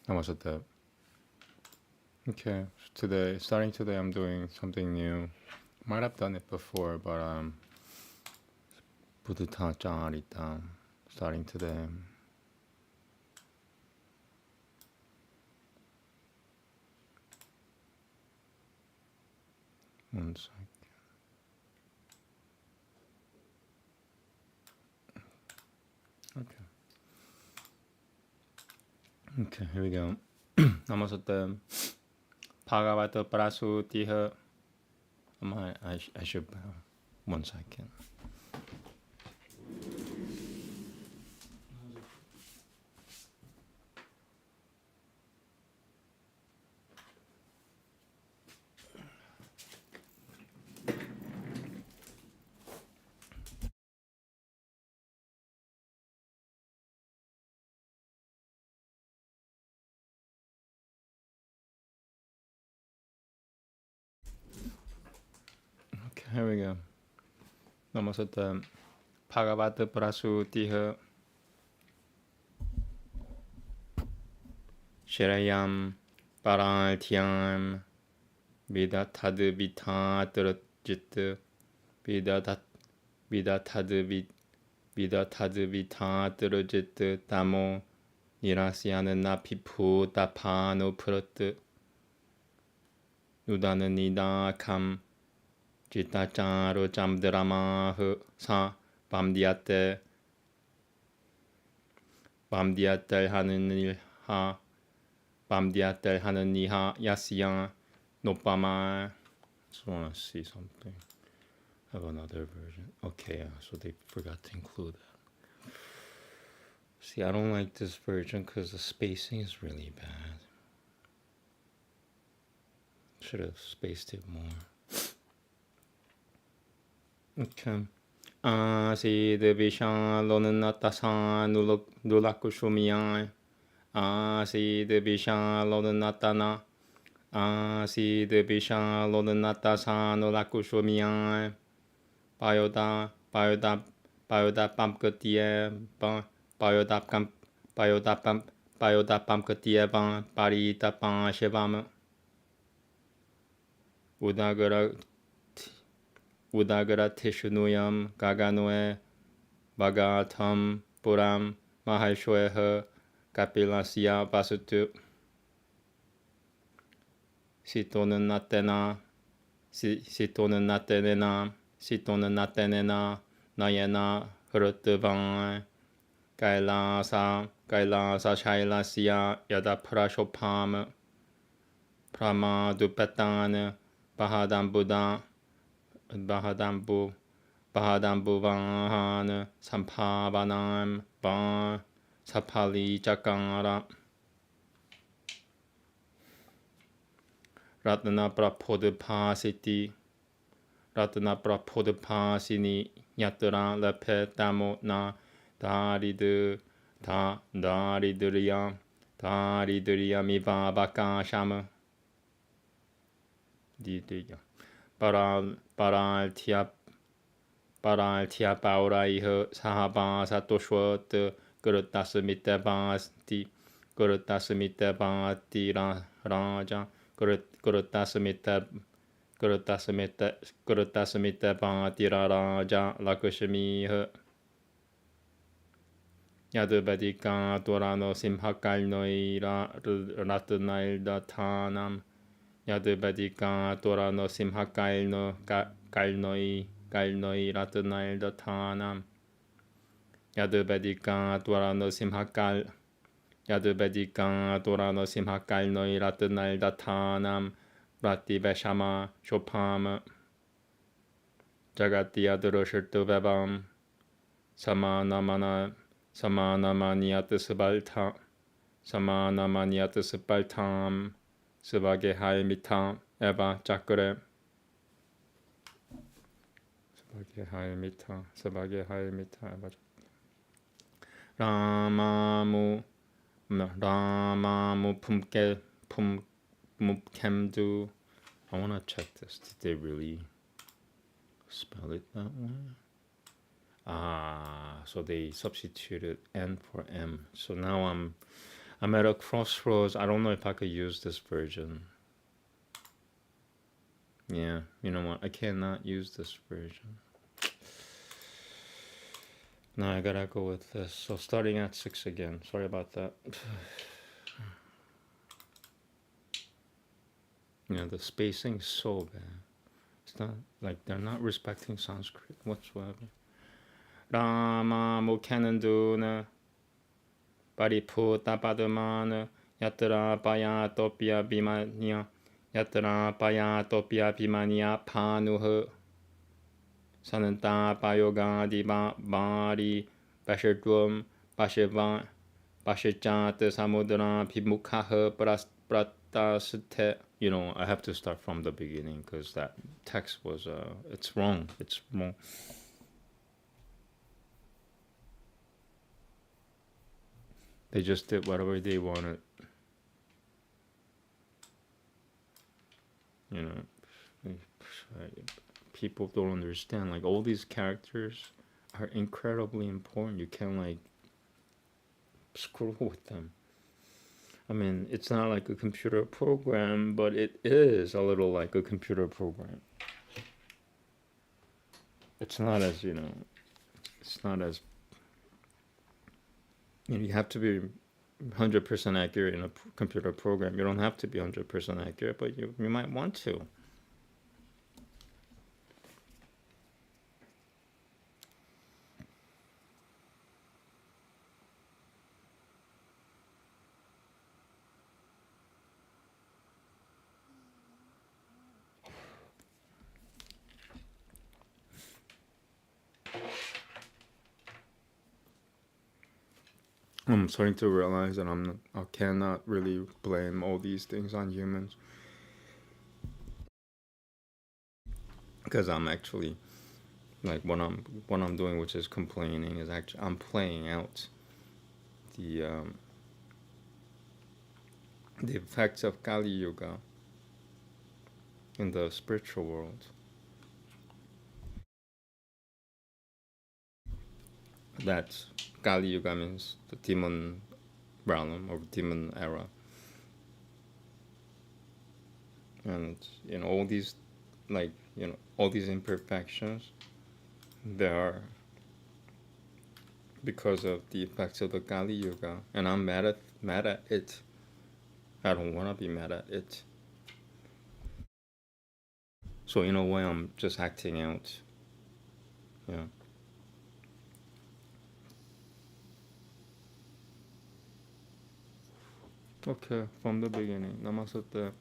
Namaste. Okay, starting today, I'm doing something new. Might have done it before, but Buddhacharita. Starting today. One sec. Okay, here we go. Namaste. Bhagavata prasutiha. I should bow. 1 second. Okay, here we go. Namaste. Bhagavata prasutiha. Shirayam Paraltyam Vidatad Vitatrat Vidatad Vitatrat Tamo Nirasyana Pipu Tapano Prut Nudana Nidakam Jitacharo Jamdrama Sa Bamdiate 하는 일하 밤디아텔 하는 이하 야시양 노빠마. Just want to see something. I have another version. Okay, so they forgot to include that. See, I don't like this version because the spacing is really bad. Should have spaced it more. Okay. 아시드 비샬로는 나타사 누라쿠슈미야. 아시드 비샬로는 나타나. 아시드 비샬로는 나타사 누라쿠슈미야. 바요다 빰끝디에 바요다 빰끝디에 바리다 빰 셰밤 우다그라 티슈누얌 가가노에 바가탐 뿌람 마할쇼에허 카필라시아 바수투 시토는 나테나 시토는 나테네나 나예나 흐르트방 가일라사 샤일라시아 야다 프라쇼팜 프라마두페탄 바하담부다 바하담부바하는 삼파바남 바 사팔리 자강아라 라트나 프라포드파시티 라트나 프라포드파시니 야트라 레페타모나 다리드리야 미바바카샤무 디디야 Paraltia pauraiha sahaba satoshwat kurutasmita bhati raja kurutasmita bhati raja lakshmiha yadubadika torano simhakalnoi ratnail dathanam 야드바디카 도라노 심하 깔노이 라트나일 다타남 야드바디카 도라노 심하 깔노이 라트나일 다타남 라티베샤마 쇼팜 자가티야드로 셔트베밤 사마나마니아트 스발탐 스바게 하이미타 에바 자크레 스바게 하이미타 에바 라마무 품캠두. I want to check this. Did they really spell it that way? So they substituted N for M. So now I'm at a crossroads. I don't know if I could use this version. Yeah, you know what? I cannot use this version. No, I gotta go with this. So starting at 6 again. Sorry about that. You know, the spacing's so bad. It's not like they're not respecting Sanskrit whatsoever. Rama Mukhananduna Pariputa Padamana Yatra Paya Topia Bimania Yatra Paya Topia Bimania Panuha Sananta Payoga Diba Bari Bashadrum Bashavan Bashajat Samudra Pimukha Pratasate. You know, I have to start from the beginning because that text was it's wrong. It's wrong. They just did whatever they wanted. You know, people don't understand. Like, all these characters are incredibly important. You can't like screw with them. I mean, it's not like a computer program, but it is a little like a computer program. It's not as, you know, it's not as, you know, you have to be 100% accurate in a computer program. You don't have to be 100% accurate, but you might want to. I'm starting to realize that I cannot really blame all these things on humans, because I'm actually, like, what I'm doing, which is complaining, is actually I'm playing out the effects of Kali Yuga in the spiritual world. That's Kali Yuga means the demon realm or demon era, and you know, all these, like, you know, all these imperfections, they are because of the effects of the Kali Yuga, and I'm mad at it. I don't want to be mad at it. So in a way, I'm just acting out. Yeah. Okay, from the beginning. Namaste.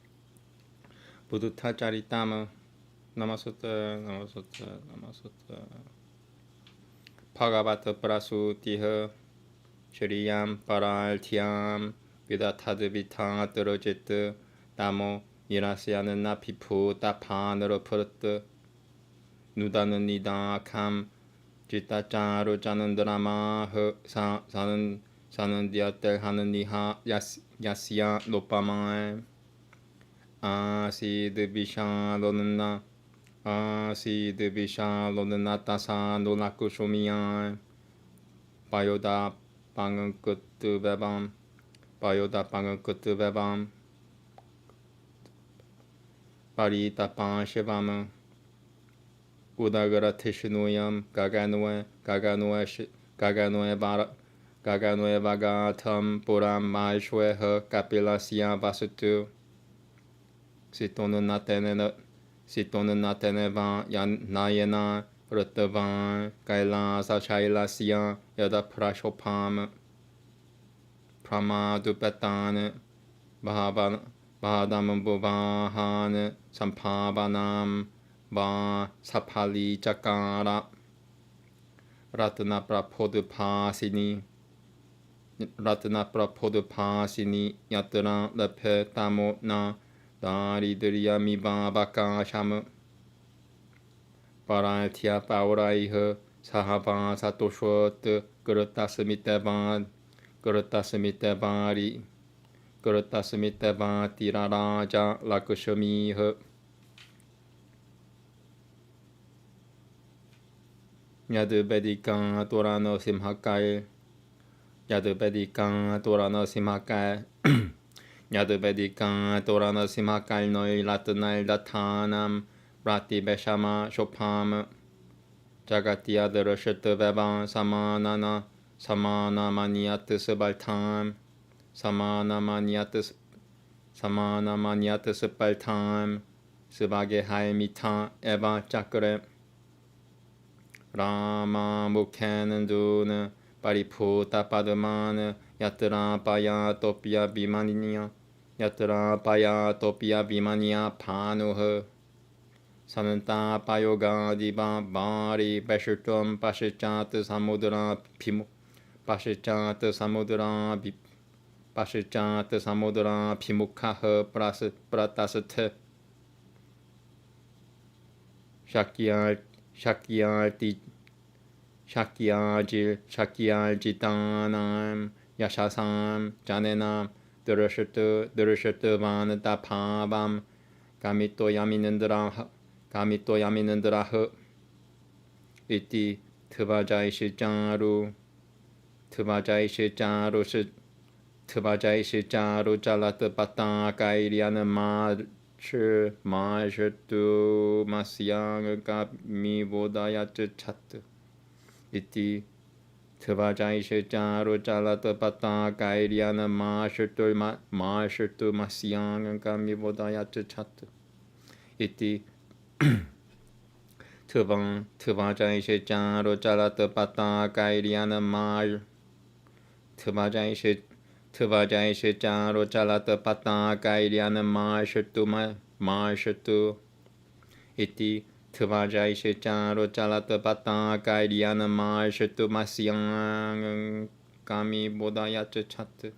Buddhacharita. Namaste. Namaste. Namaste. Bhagavata prasutiha Shriyam paraltyam Vidatadvita Durojit Damo Irasyanana Pipu Tapanara Purta Nudananida Kam Jitacharu Janandrama Sanandyatel Hananiha Yasya Lopamai Asid Vishalonana Asid Vishalonana Tasa Nolakushumiya Payoda Pangakutu Vebam Payoda Pangakutu Vebam Parita Panshivam Udagara Tishnuyam Gaganoe Vagatam Puram Maishweha Kapilasya Vasutu Sitonanateneva Nayana Rutavan Kailasa Shailasya Yada Prashopam Pramadupatan Bahadam Bhuvahan Sampavanam Va Sapali Chakara Ratna Prapodupasini Yatra Lepetamo Na Daridriyami Baka Sham Paratya Pauraiha Sahava Satoshot Gurutasamitavan Gurutasamitavari Gurutasamitavati Raja Lakushamiha Yadu Bedika Torano Simhakai 야드베디깡 도라너 시마깔 야드베디깡 도라너 시마깔 너희 라트날 다타남 라티베샤마 쇼팜 자가티아드르 셔트베방 사마나나 사마나마니아트 스발탐 사마나마니아트 스발탐 스바게 하이미타 에바 짜크레 라마 무케는 두는 파리푸타 파드마는 야트라 파야 토피아 비마니냐 야트라 파야 토피아 비마니야 파누흐 사는타 파요가 디바 바리 베슈톰 파시차트 사무드라 피무 파시차트 사무드라 비 파시차트 사무드라 피무카흐 프라타스테 샤키알지탄남 야샤삼 자네남 드르셔트 바는다 파밤 가미또 야미는드라흐 이티 트바자이시자루 잘라트 바타 가이리아는 마셔뚜 마시양을 까미보다야츠 차트 이티 트바자이시자루 잘라트 바타 가이리아는 마셔뚜 마시양을 까미보다야츠 차트 이티 트바자이시자루 잘라트 바타 가이리아는 트바자이시자루 잘라트 바타 가이리아는 마셔뚜 이티 트바자이시자루 잘라트 바타 가이리아는 마셔뚜 마시양 까미보다야츠 차트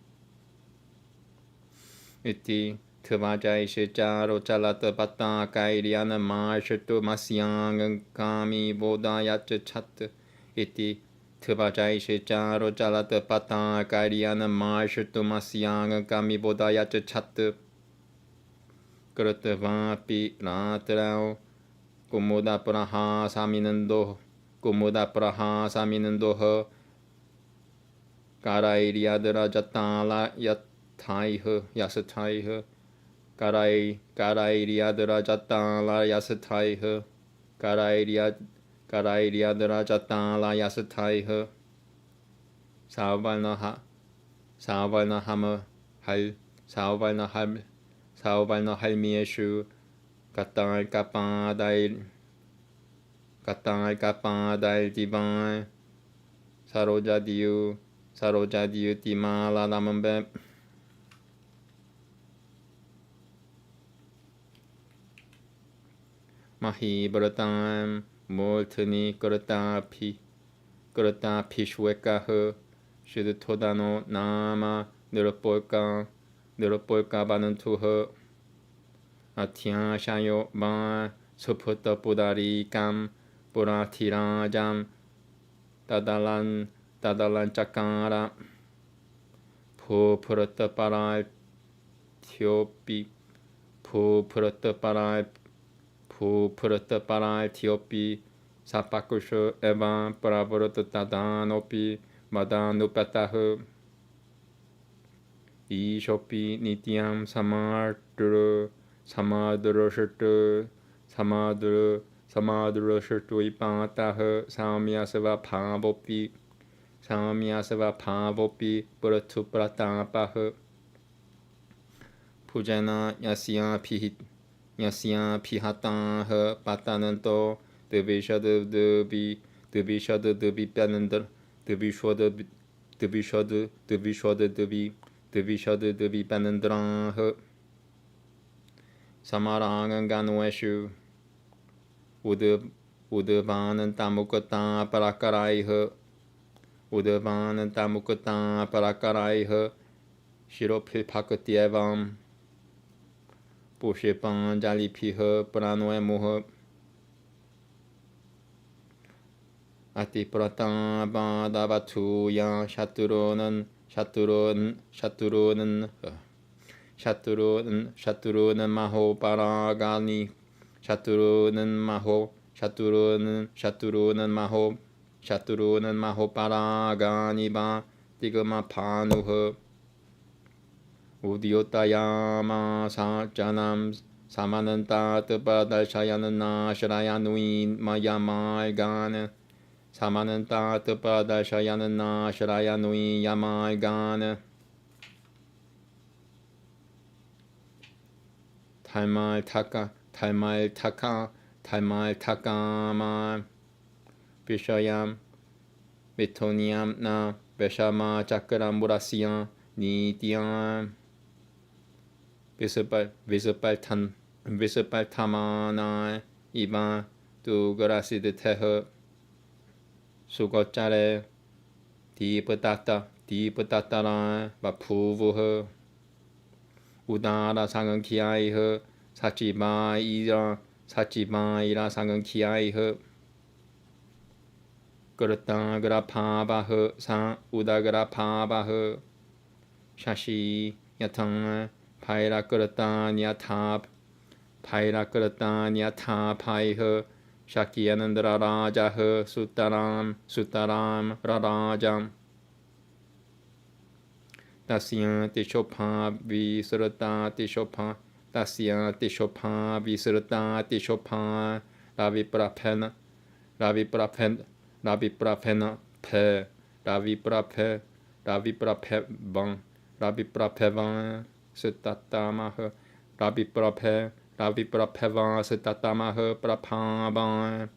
이티 트바자이시자루 잘라트 바타 가이리아는 마셔뚜 마시양 까미보다야츠 차트 이티 트바자이시자루 잘라트 바타 가이리아는 마셔뚜 마시양 까미보다야츠 차트 그르트바피 라트라우 꾸무다 프라하 사미는도 허 가라이리아드라 자타라 야스타이흐 가라이리아드라 자타라 야스타이흐 가라이리아드라 자타라 야스타이흐 사우발나 할미에슈 가땅알 까빠다일 디반 사로자디유 디마라 남은뱀 마히 버릇담 몰트니 그렇다 피슈에까흐 슈드토다노 나마 늘어볼까 바는 투허 아티아샤요 바 수푸터 부다리감 부라티라잠 다달란 짜까라 푸푸르터 파랄 티오피 티오피 사파쿠쇼 에바 브라브르트 타다노피 마다누파타흐 이쇼피 니티암 사마드르 이파타흐 사미야스바 파보피 브르투 프라타파흐 푸제나 야시야 피하타흐 파타는 또 드비셔드 빼는들 드비셔드 빼는드랑흐 사마랑은 간웨슈 우드바는 따무크타 파라카라이흐 시로필파크티에밤 부시방 잘리피흐 브라노에무흐 아티프라타 바다바투야 샤투로는 마호 파라가니 샤투로는 마호 파라가니바 tigama panuha udiotayama sa janam samananta tapadashayanana sharayanuin mayamalgan samananta tapadashayanana sharayanuin yamalgan talmal takama vishayam Vitoniam na Veshama Chakram Burasiyan Nityam Visapal Tamana Iban Dugarasi de Tehe Sugochare Deepatara Vapuvuha Udara Sangan Kiaiha Sachiba Ira Sangan Kiaiha Gurta Grapavaha Sa Udagrapavaha Shashi Yatang Paira Gurta Nyata Paiha Shakyanandra Rajaha Sutaram Rarajam Tasya Tishopa Visrata Tishopa Tasya Tishopa Visrata Tishopa Raviprapena Raviprapena Pe Raviprapevan Sitatamaha Raviprapevan Sitatamaha Prapavan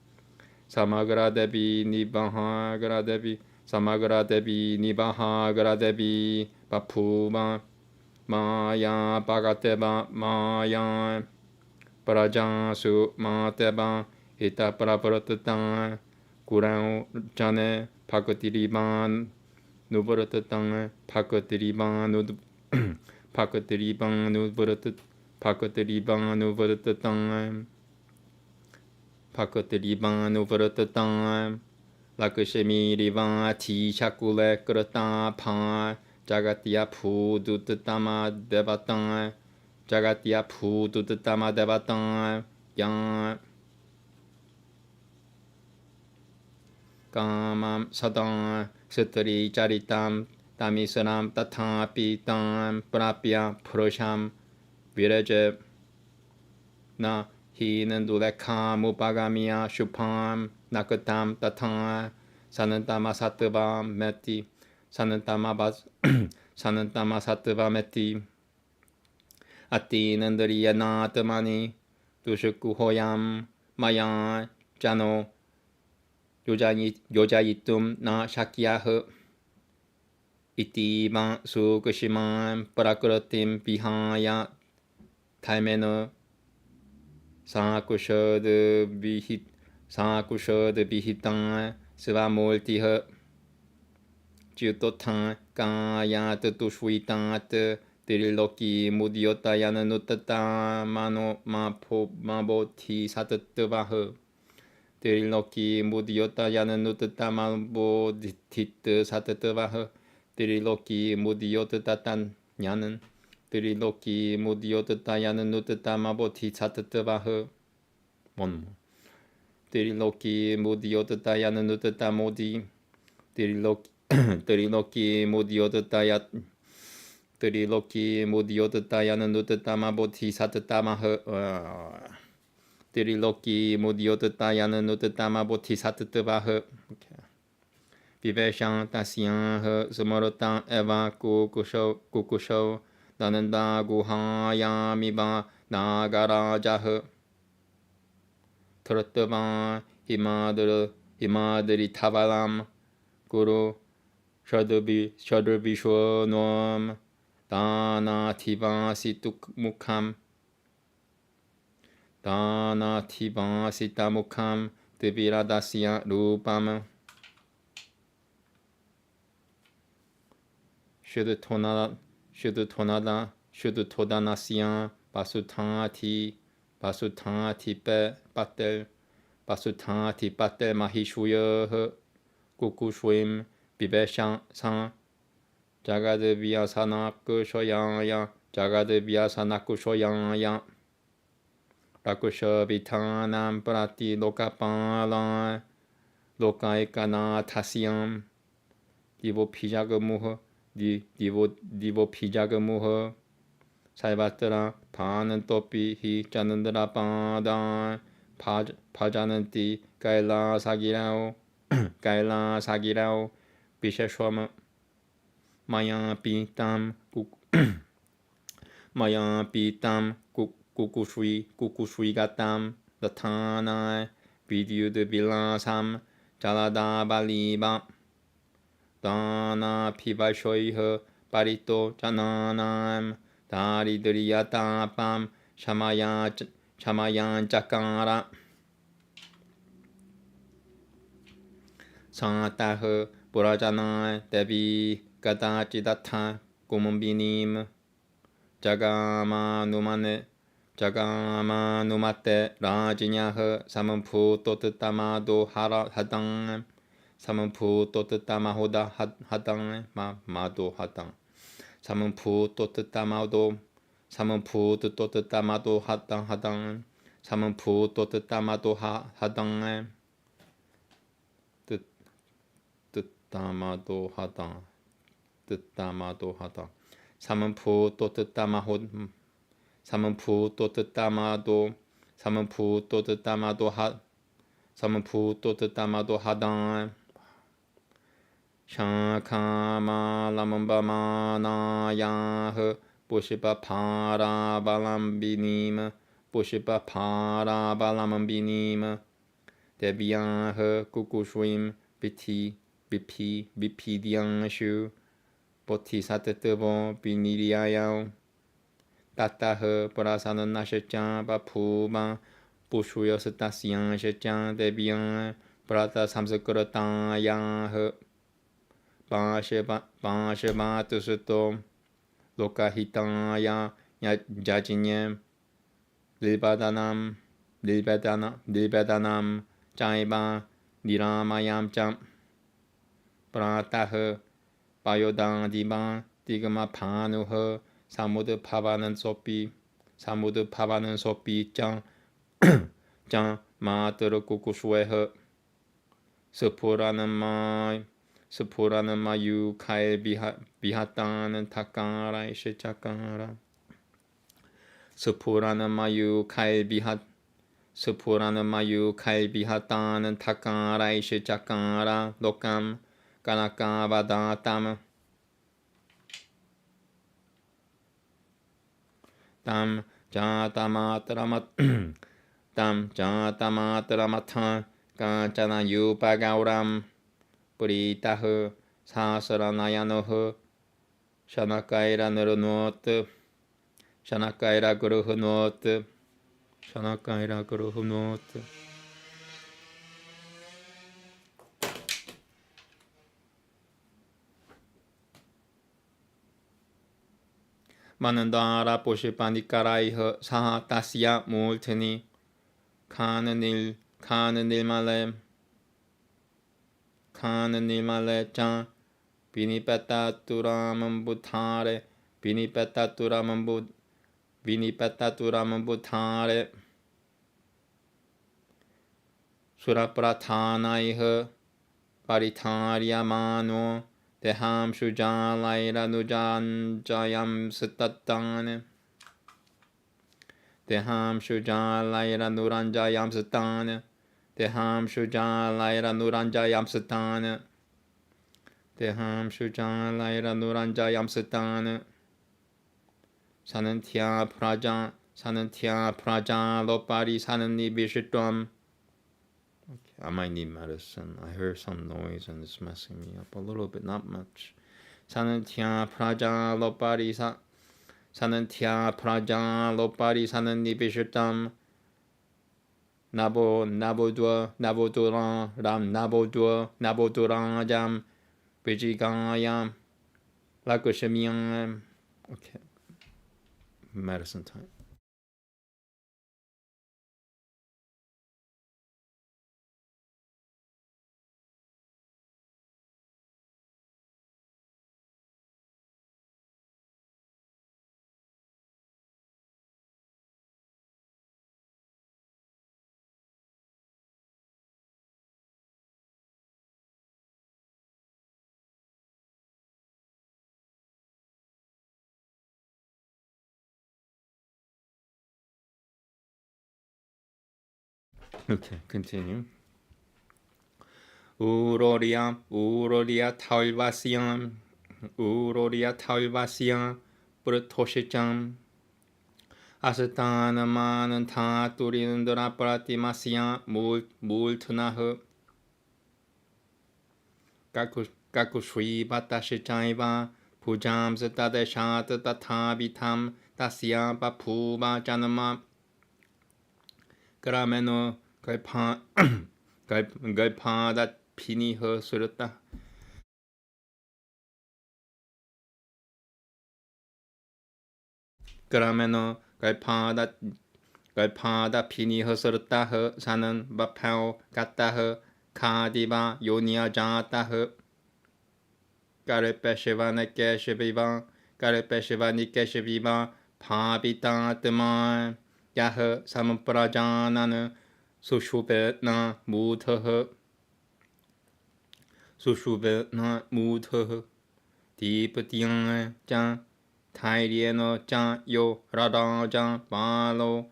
Samagra Devi Nibaha Gradevi Samagra Devi Nibaha Gradevi Papuva Maya Pagateva Maya Prajansu Mateva Ita Pravartatan Kurang Jane Pakatiriban Nubaratang Pakatiriban Nubaratang Lakshmi Rivan Ti Chakule Krata Pa Jagatia Pudutama Devatang Jagatia Pudutama Devatang Yang Kamam Sadam Sutri Charitam Tamisaram Tatapi Tam Prapya Purusham Viraja Na Hinandulekam Upagamia Shupam Nakatam Tatang Sanantama Sattva Meti Sanantama Sattva Meti Ati Nandariya Natamani Dushukuhoyam Maya Jano Yojayitum na Shakyaha Itiban Sukushiman Prakritim Vihaya Taimena Sakushad Vihitan Svamultiha Jutotan Kayat Tushvitat Triloki Mudyotayana Nutata Mano Maboti Satatvaha Triloki Mudyotayana Nutata Bodhit Satatvaha Triloki Mudyotatan Yanan Triloki Mudyotayana Nutata Maboti Satatvaha One more. Triloki Mudyotayana Nutata Modi Triloki Mudyotayana Nutata Maboti Satatamaha Triloki Mudyotayana Nutama Bodhisattvaha Vivesham Tasyaha Samarotam Eva Kukusho Dananda Guhayamiba Nagarajaha Trattava Himadri Tavalam Guru Shadabishwanam Dana Tivasituk Mukham Dana Tivasita Mukham Deviradasya Rupam Shuddhodanasya Basuthanti Patel Mahishuyah Kukushwim Vivesham San Jagadvyasanakushoyaya Jagadvyasanakushoyaya Rakusha Vitanam Prati Lokapalan Lokaikanathasiyam 디보 피자그무허 디보 피자그무허 살바트라 바는 또삐히 짜는드라 바다 파자는 띠 까일라 사기라오 까일라 사기라오 비셰쇼마 마야 삐땀 마야 삐땀 꾸꾸슈이가땀 나타나 비디우드 빌라삼 자라다 발리바 다나 피발쇼이허 파리또 자나남 다리드리야따밤 샤마얀 짜까라 상따허 보라자나 데비 가다지다타 고문비님 자가마누마테 라지냐허 사문푸 또뜻따마도 하당 사문푸 또뜻따마호다 하당 마도 하당 사문푸 또뜻따마도 사문푸 또뜻따마도 하당 사문푸 또뜻따마도 하당 뜻따마도 하당 뜻따마도 하당 사문푸 또뜻따마호 사문푸 또뜻따마도 사문푸 또뜻따마도 사문푸 또뜻따마도 하당 샤카마라문바마나야흐 보시바 파라발람비님 보시바 파라발람비님 데비야흐 꾸꾸슈임 비피디앙슈 보티사트뜨보 비니리아야오 따따흐 보라사는 나실짱 바푸방 부슈여스타시양 실짱 데비양 보라타 삼스끄르따야흐 바시바 뜨스도 로카히타야 야지님 릴바다남 짜이바 니라마얌짬 프라타흐 바요당 디방 디그마 파누허 사무드 파바는 소피 짱 마트르 꾸꾸슈에허 스포라는 마 유카엘 비하따는 타까라이 시작까라 스포라는 마 유카엘 비하따는 타까라이 시작까라 녹감 까나까바다땀 땀 자타마트라마타 까짜나 유바가우람 뿌리따흐 사스라나야노흐 샤나카이라 느르노트 샤나카이라 그르흐노트 마는다라 보시파니까라이허 사하 따시야 몰트니 카는일 말레 짱 비니페타뚜라문 부타레 수라프라타나이허 파리타리야마노 대함 슈자라이라 누잔자얌 스타탄 대함 슈자라이라 누란자얌 스탄 대함 슈자라이라 누란자얌 스탄 대함 슈자라이라 누란자얌 스탄 사는 티아 프라자 로파리 사는 니비시톰. I might need medicine. I heard some noise and it's messing me up a little bit, not much. 사는 티아 프라자 로파리 사는 니비시톰. 나보도랑 잠 비지가얌 라쿠시미양. Okay, medicine time. Okay, continue. 우로리야 타울바시ям 브르토시짱 아스타나마는 타 뚜리는 드라파라티마시야 물트나흐 까쿠슈이 바타시짱이바 부잠스 따데샤트 따타비탐 따시야 바푸바 자나마 그라메노 갈파다 피니허 수렸다 그라메노 갈파다 피니허 수렸다허 사는 바파오 갔다허 카디바 요니아 자따허 까르페시바네 깨시비바 까르페시바니 깨시비바 파비타트마 야허 사문프라자나는 수슈베나 무터허 디프티앙 짱 타이리에노 짱요 라다짱 발로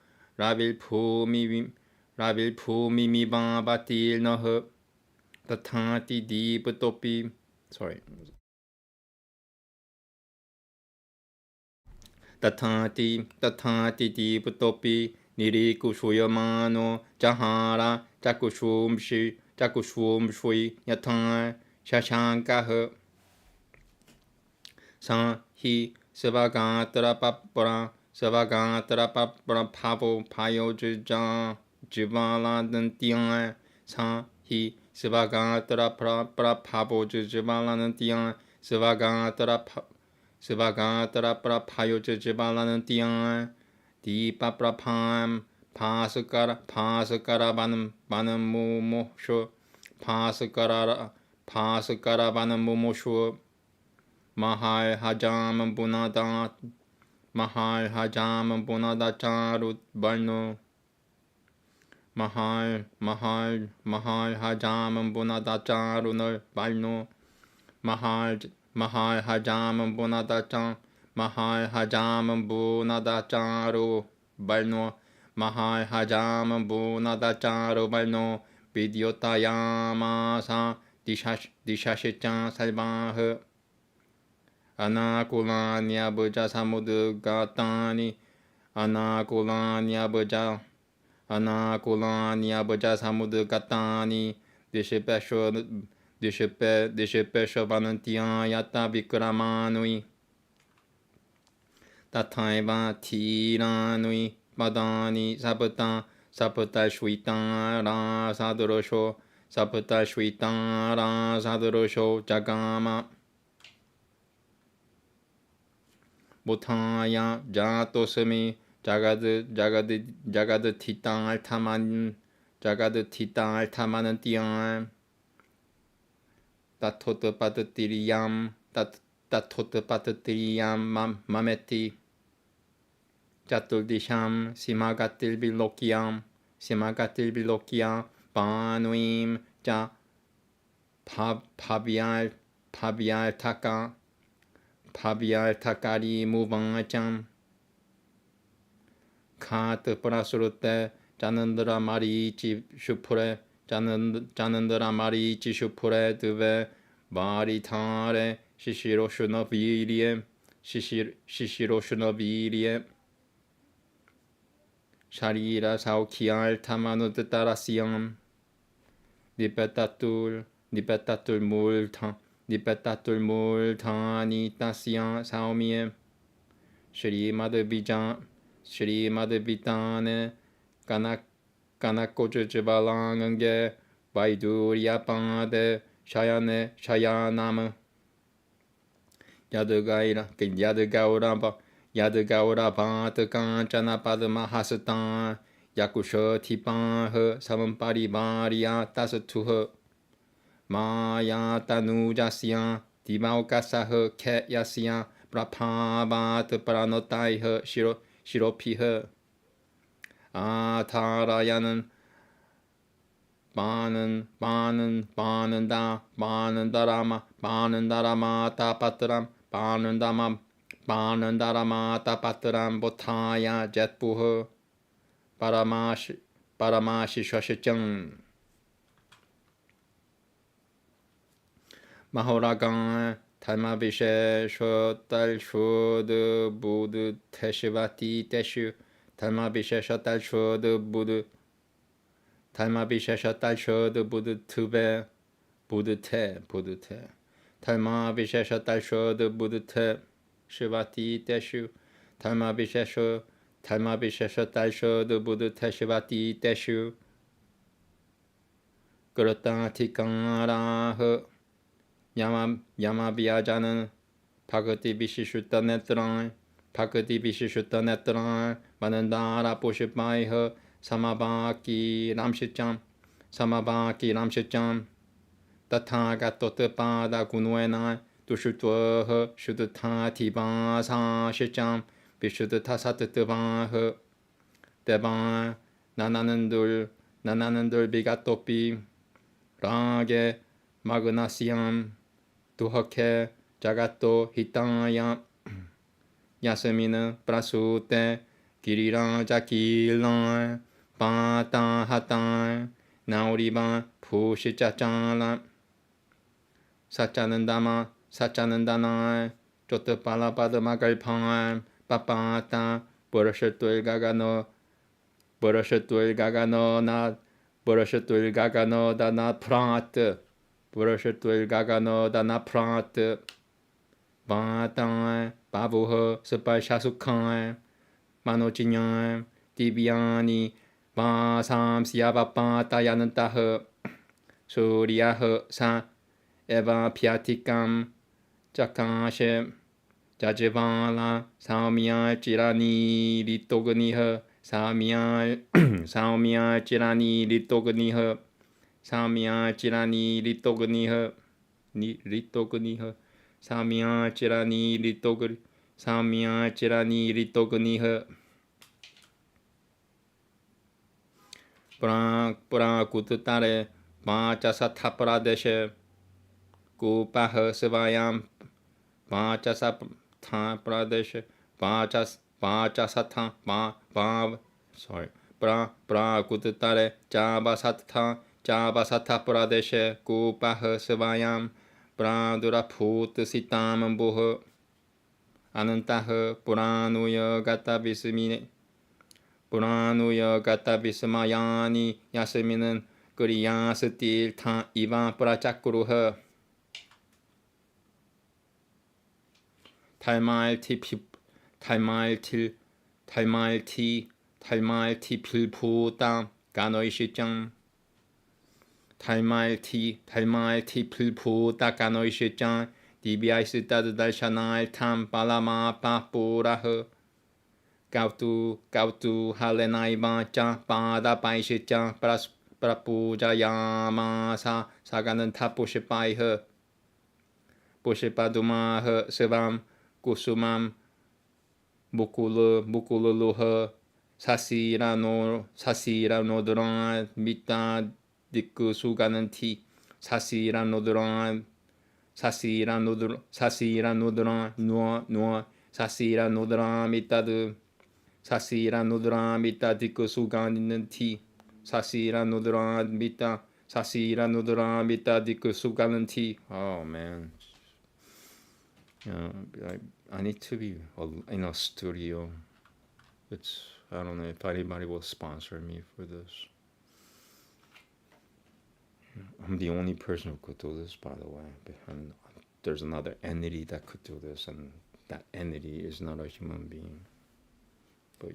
라빌푸미미바 바틸너허 다타티 디프토피 sorry 다타티 디프토피 니리쿠슈여마노 자하라 자쿠슈음시 야탕 샤샹카허 상히 스바가트라파프라 파보 파요즈자 지발라는 띠앙 상히 스바가트라파라 파보즈지발라는 띠앙 스바가트라파라 파요즈지발라는 띠앙 디파프라팜 파스카라 바는 무모쇼 파스카라 바는 무모쇼 마할하잠 보나다 짜루 발노 마할하잠 보나다 짜루널 발노 마할하잠 보나다 짜루 발노 마할하잠 보나다 짜루 발노 비디오타야마사 디샤시짱 살바흐 아나콜라니아 버자 사무드 가타니 아나콜라니아 버자 사무드 가타니 디시페쇼 바는티아 야타 비크라마누이 타타이바 티라누이 바다니 사프타 슈이타라 사드로쇼 자가마 모타야 자토스미 자가드 티땅 알타마는 띠앙 따토트 파트티리얌 마메티 자툴디샴 시마가틸빌로키얌 바누임 자 파비알 타카리 무방짱 카트 프라스루테 자는드라 마리치 슈프레 드베 마리타레 시시로슈너비리에 샤리라 사오키알 타마누드 따라시엄 니페타툴 물타니 따시야 사오미에 Shrimad 비타네 까나꼬즈즈발랑은게 바이두리아방데 샤야나무 야드가우라바트 깐차나파드마하스탄 야쿠셔티방허 사문파리바리아 따스투허 마야타누자시야 디마오카사허 캣야시야 브라파바트 프라노타이허 시로피허 아타라야는 바는다라마 타파트람 보타야 젯부허 Paramashishwashicam Mahoragan Talmabhishe Shotal Shod Buddha Teshivati Teshu Talmabhishe Shotal Shod Buddha Talmabhishe Shotal Shod Buddha Tube Buddha Te Talmabhishe Shotal Shod Buddha Te Shivati Teshu Talmabhishe Shotal Shod Buddha Teshivati Teshu Guratatikaraha Yamabhyajanan Bhagati Vishishutanetrang Manandara Pushipaiha Samabhaki Ramshicham Tathagatotapada Gunuena Dushutvaha Shudutati Vasa Shicham Vishuddhasatatavaha Devan Nananandul Bigatopi Rage Magnasyam Duhake Jagato Hitaya Yasamina Prasute Giriraja Kilan Pata Hatan Nauriban Pushichachala Sachanandana Jotapala Padamagalpan Papata Burashatul Gagano Dana Prat Burashatul Gagano Dana Prat Batan Babuha Sapashasukan Manochinyan Dibyani Vasam Siavapata Yanantaha Suryaha Sa Eva Piatikam Jakashe Jajivala Saumya Chirani Litogniha Saumya Chirani Litogniha Samya Chirani Litogniha Samya Chirani Litogniha Pura Kututare Pachasatha Pradeshe Kupaha Savayam Pachasatha Pradeshe Pachasatha Pra Kututare Chabasatha Pradeshe Kupaha Savayam Praduraput Sitam Buha Anantaha Puranuya Gata Vismayani Yasaminan Guriyasatil Tha Iva Prachakuruha Talmalti Pilputa Ganoishicam Talmalti Pilputa Ganoishicam Dibiaisitad Dalshanal Tam Palama Papuraha Gautu Halenaiva Cha Pada Paishicha Prapuja Yamasa Sagananta Pushipaiha Pushipadumaha Sivam Kusumam Bukululuha Sasira Nodran Mita Diku Sugananti Sasira Nodran Noa Sasira Nodran Mitadu Sasira Nodran Mita Diku Sugananti Sasira Nodran Mita Diku Sugananti. Oh man. I need to be in a studio. I don't know if anybody will sponsor me for this. I'm the only person who could do this, by the way. And there's another entity that could do this, and that entity is not a human being. But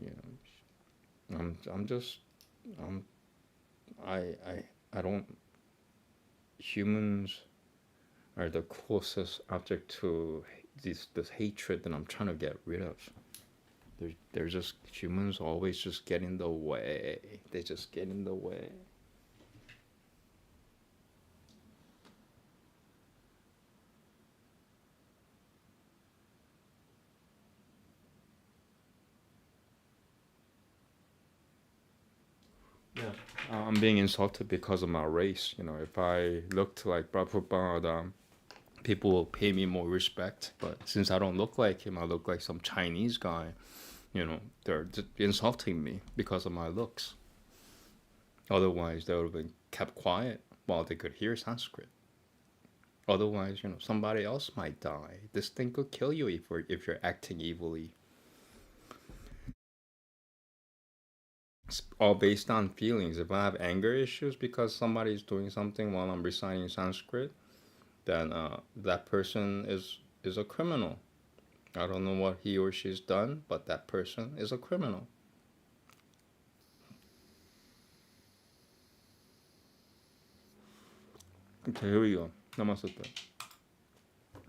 I don't. Humans are the closest object to this hatred that I'm trying to get rid of. They're just, humans always just get in the way. They just get in the way. Yeah, I'm being insulted because of my race. If I looked like Prabhupada, people will pay me more respect. But since I don't look like him, I look like some Chinese guy. They're just insulting me because of my looks. Otherwise, they would have been kept quiet while they could hear Sanskrit. Otherwise, somebody else might die. This thing could kill you if you're acting evilly. It's all based on feelings. If I have anger issues because somebody's doing something while I'm reciting Sanskrit, then that person is a criminal. I don't know what he or she's done, but that person is a criminal. Okay, here we go. Namaste.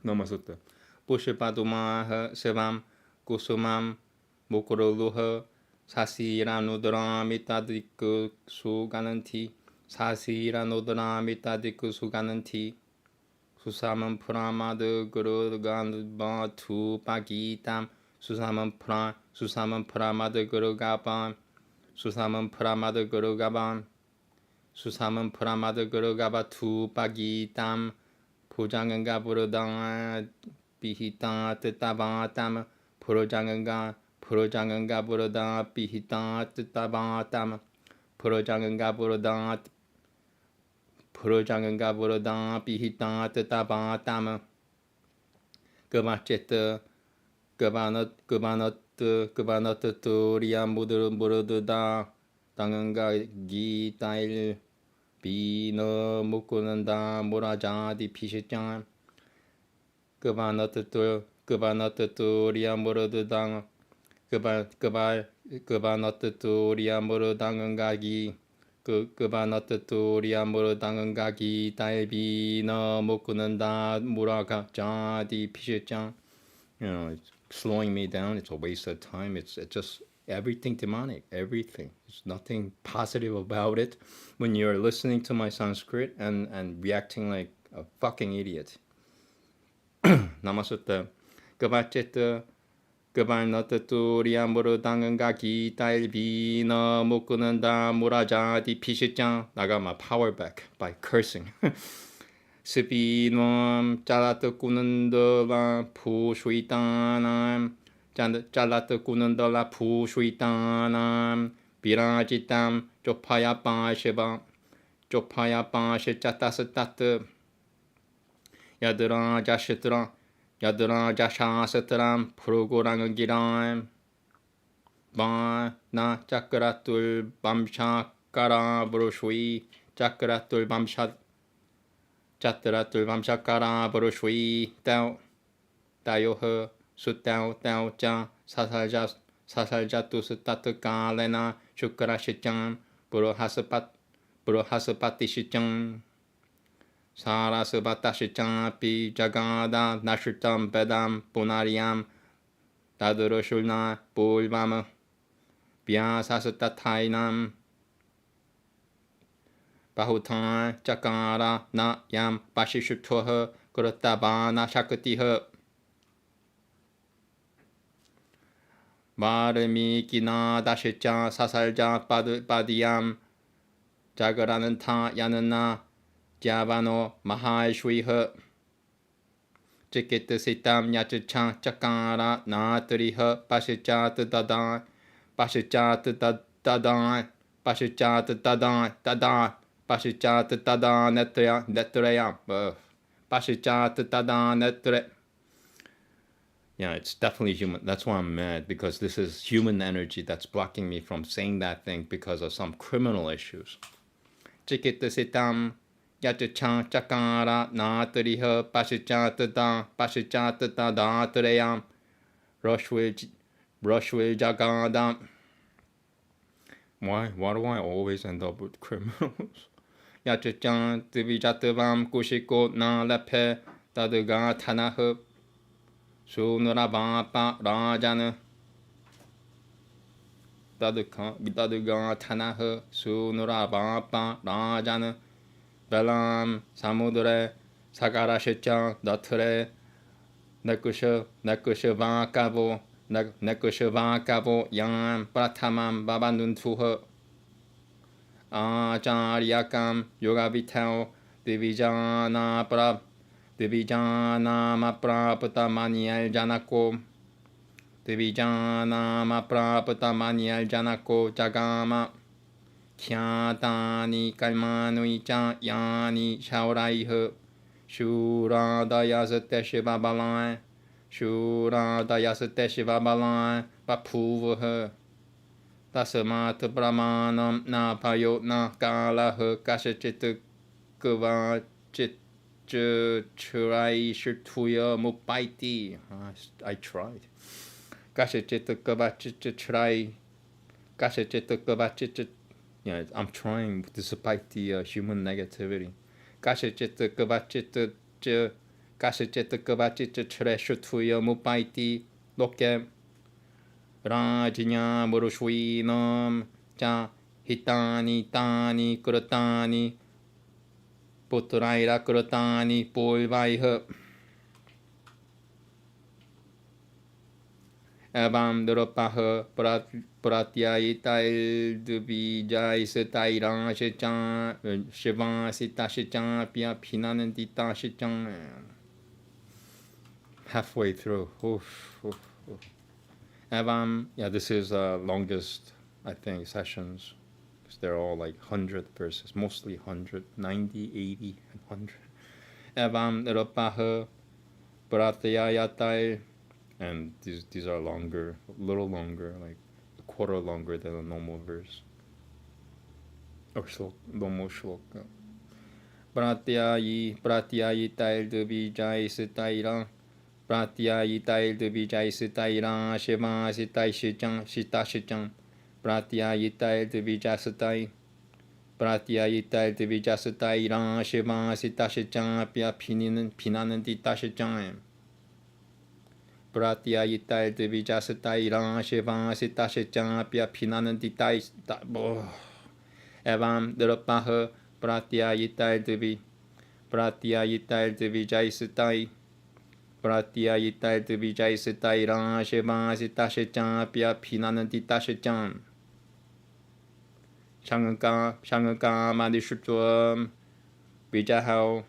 Namaste. Pushpadumah Sivam Kusumam Mukuruluha 사시라노드라미타디크 수가는티 사시라노드라미타디크 수가는티 수사만 프라마드 그르간바 투바기담 수사만 프라마드 그르가밤 수사만 프라마드 그르가밤 수사만 프라마드 그르가바 투바기담 부장은가 부르당 비히당 뜻다바담 부르장은가 부르다 비히다 뜻다바담 부르장은가 부르다 비히다 뜻다바담 그바체트 그바너트 또리야 무르드다 당은가 기타일 비너 묶고는다 모라자디 피시짱 그바너트 또리야 무르드다 그바너트 또리야 무르당은가기 그바너트 또리야 무르당은가기 달비너 묶고는다 모라자디 피시짱. It's slowing me down. It's a waste of time. It's just everything demonic. Everything. There's nothing positive about it. When you're listening to my Sanskrit and reacting like a fucking idiot. Namaste. 그바체트 그발너트 또리야 무르당은가 기타일비너 묶고는다 모라자디 피시짱. I got my power back by cursing. 스비놈 잘라트 꾸는더라 푸슈이따남 잘라트 꾸는더라 푸슈이따남 비라지땀 쪽파야 빠시 짜따스따트 야드라 자샤스트람 프로고랑은 기람 바나 짜크라툴 밤샤까라 브로슈이 짜크라툴 짜트라툴 밤샤까라 브로슈이 따요허 수따오짜 사살자 투스따트 까레나 슈크라시짱 브로하스파티시짱 사라스바타시짱 비자가다 나슈tam베담 보나리암 다드로슐나 볼밤 비아사스타타이남 바후탕 짜까라 나얌 바시슈토허 그렇다바나 샤크티허 마르미기나 다시짜 사살자 바디얌 자그라는 타 야는나 자바노 마하이슈이허 찌끼뜨시땀 야츠창 짜까라 나트리허 바시짜 뜨다다 바시짜 뜨다다다 바시짜 뜨다다 따다 바시짜 뜨다다 네트레야 바시짜 뜨다다 네트레. Yeah, it's definitely human. That's why I'm mad, because this is human energy that's blocking me from saying that thing because of some criminal issues. 찌끼뜨시땀 야츠창 짜까라 나트리허 바시짜 뜨다 나트레야 러쉬윌 자가다. Why do I always end up with criminals? 야츠짱 뜨비자뜨밤 꾸시고 나레페 따드가 타나흡 수누라바빠 라자느 따드가 타나흡 수누라바빠 라자느 벨람 사무드레 사가라시짱 너트레 네쿠슈바까보 양 프라타맘 바반눈투허 아자리아감 요가비타오 디비자나 마프라프타마니알자나코 자가마 캬다니 깔마누이자 야니 샤오라이흐 슈라다야스테 시바발라이 슈라다야스테 시바발라이 바푸브흐 다스마트 브라마남 나파요 나칼라흐 가시치트 그바치 try shirtuya mupaiti. I tried. Kashachita kabachita try. Kashachita kabachita. Yeah, I'm trying despite the human negativity. Kashachita kabachita. Kashachita kabachita try shirtuya mupaiti. Loke Rajinya Murushwinam. Ja hitani tani kurutani. Putraira Kurotani Polvaiha Abam Dropaha Pratyayita Dubijai Setaira Shichan Shivan Sita Shichan Pia Pinanandita Shichan. Halfway through. Abam, yeah, this is longest, I think, sessions. They're all like 100 verses, mostly 100, 90, 80, and 100. Evam Niropaha Pratyayatai. And these are longer, a little longer, like a quarter longer than a normal verse. Or normal shloka. Pratyayitai Dubijai Sitaira. Pratyayitai Dubijai Sitaira. Shiva Sitai Shichang, Shita Shichang. Pratyayitai Divijasatai Pratyayitai Divijasatai Ran Shiva Sitashichang Pia Pinanandita Shichang Pratyayitai Divijasatai Ran Shiva Sitashichang Pia Pinanandita Evam Dropaha Pratyayitai Divijasatai Pratyayitai Divijasatai Ran Shiva Sitashichang Pia Pinanandita Shichang Shangaka Madishutwam Vijahao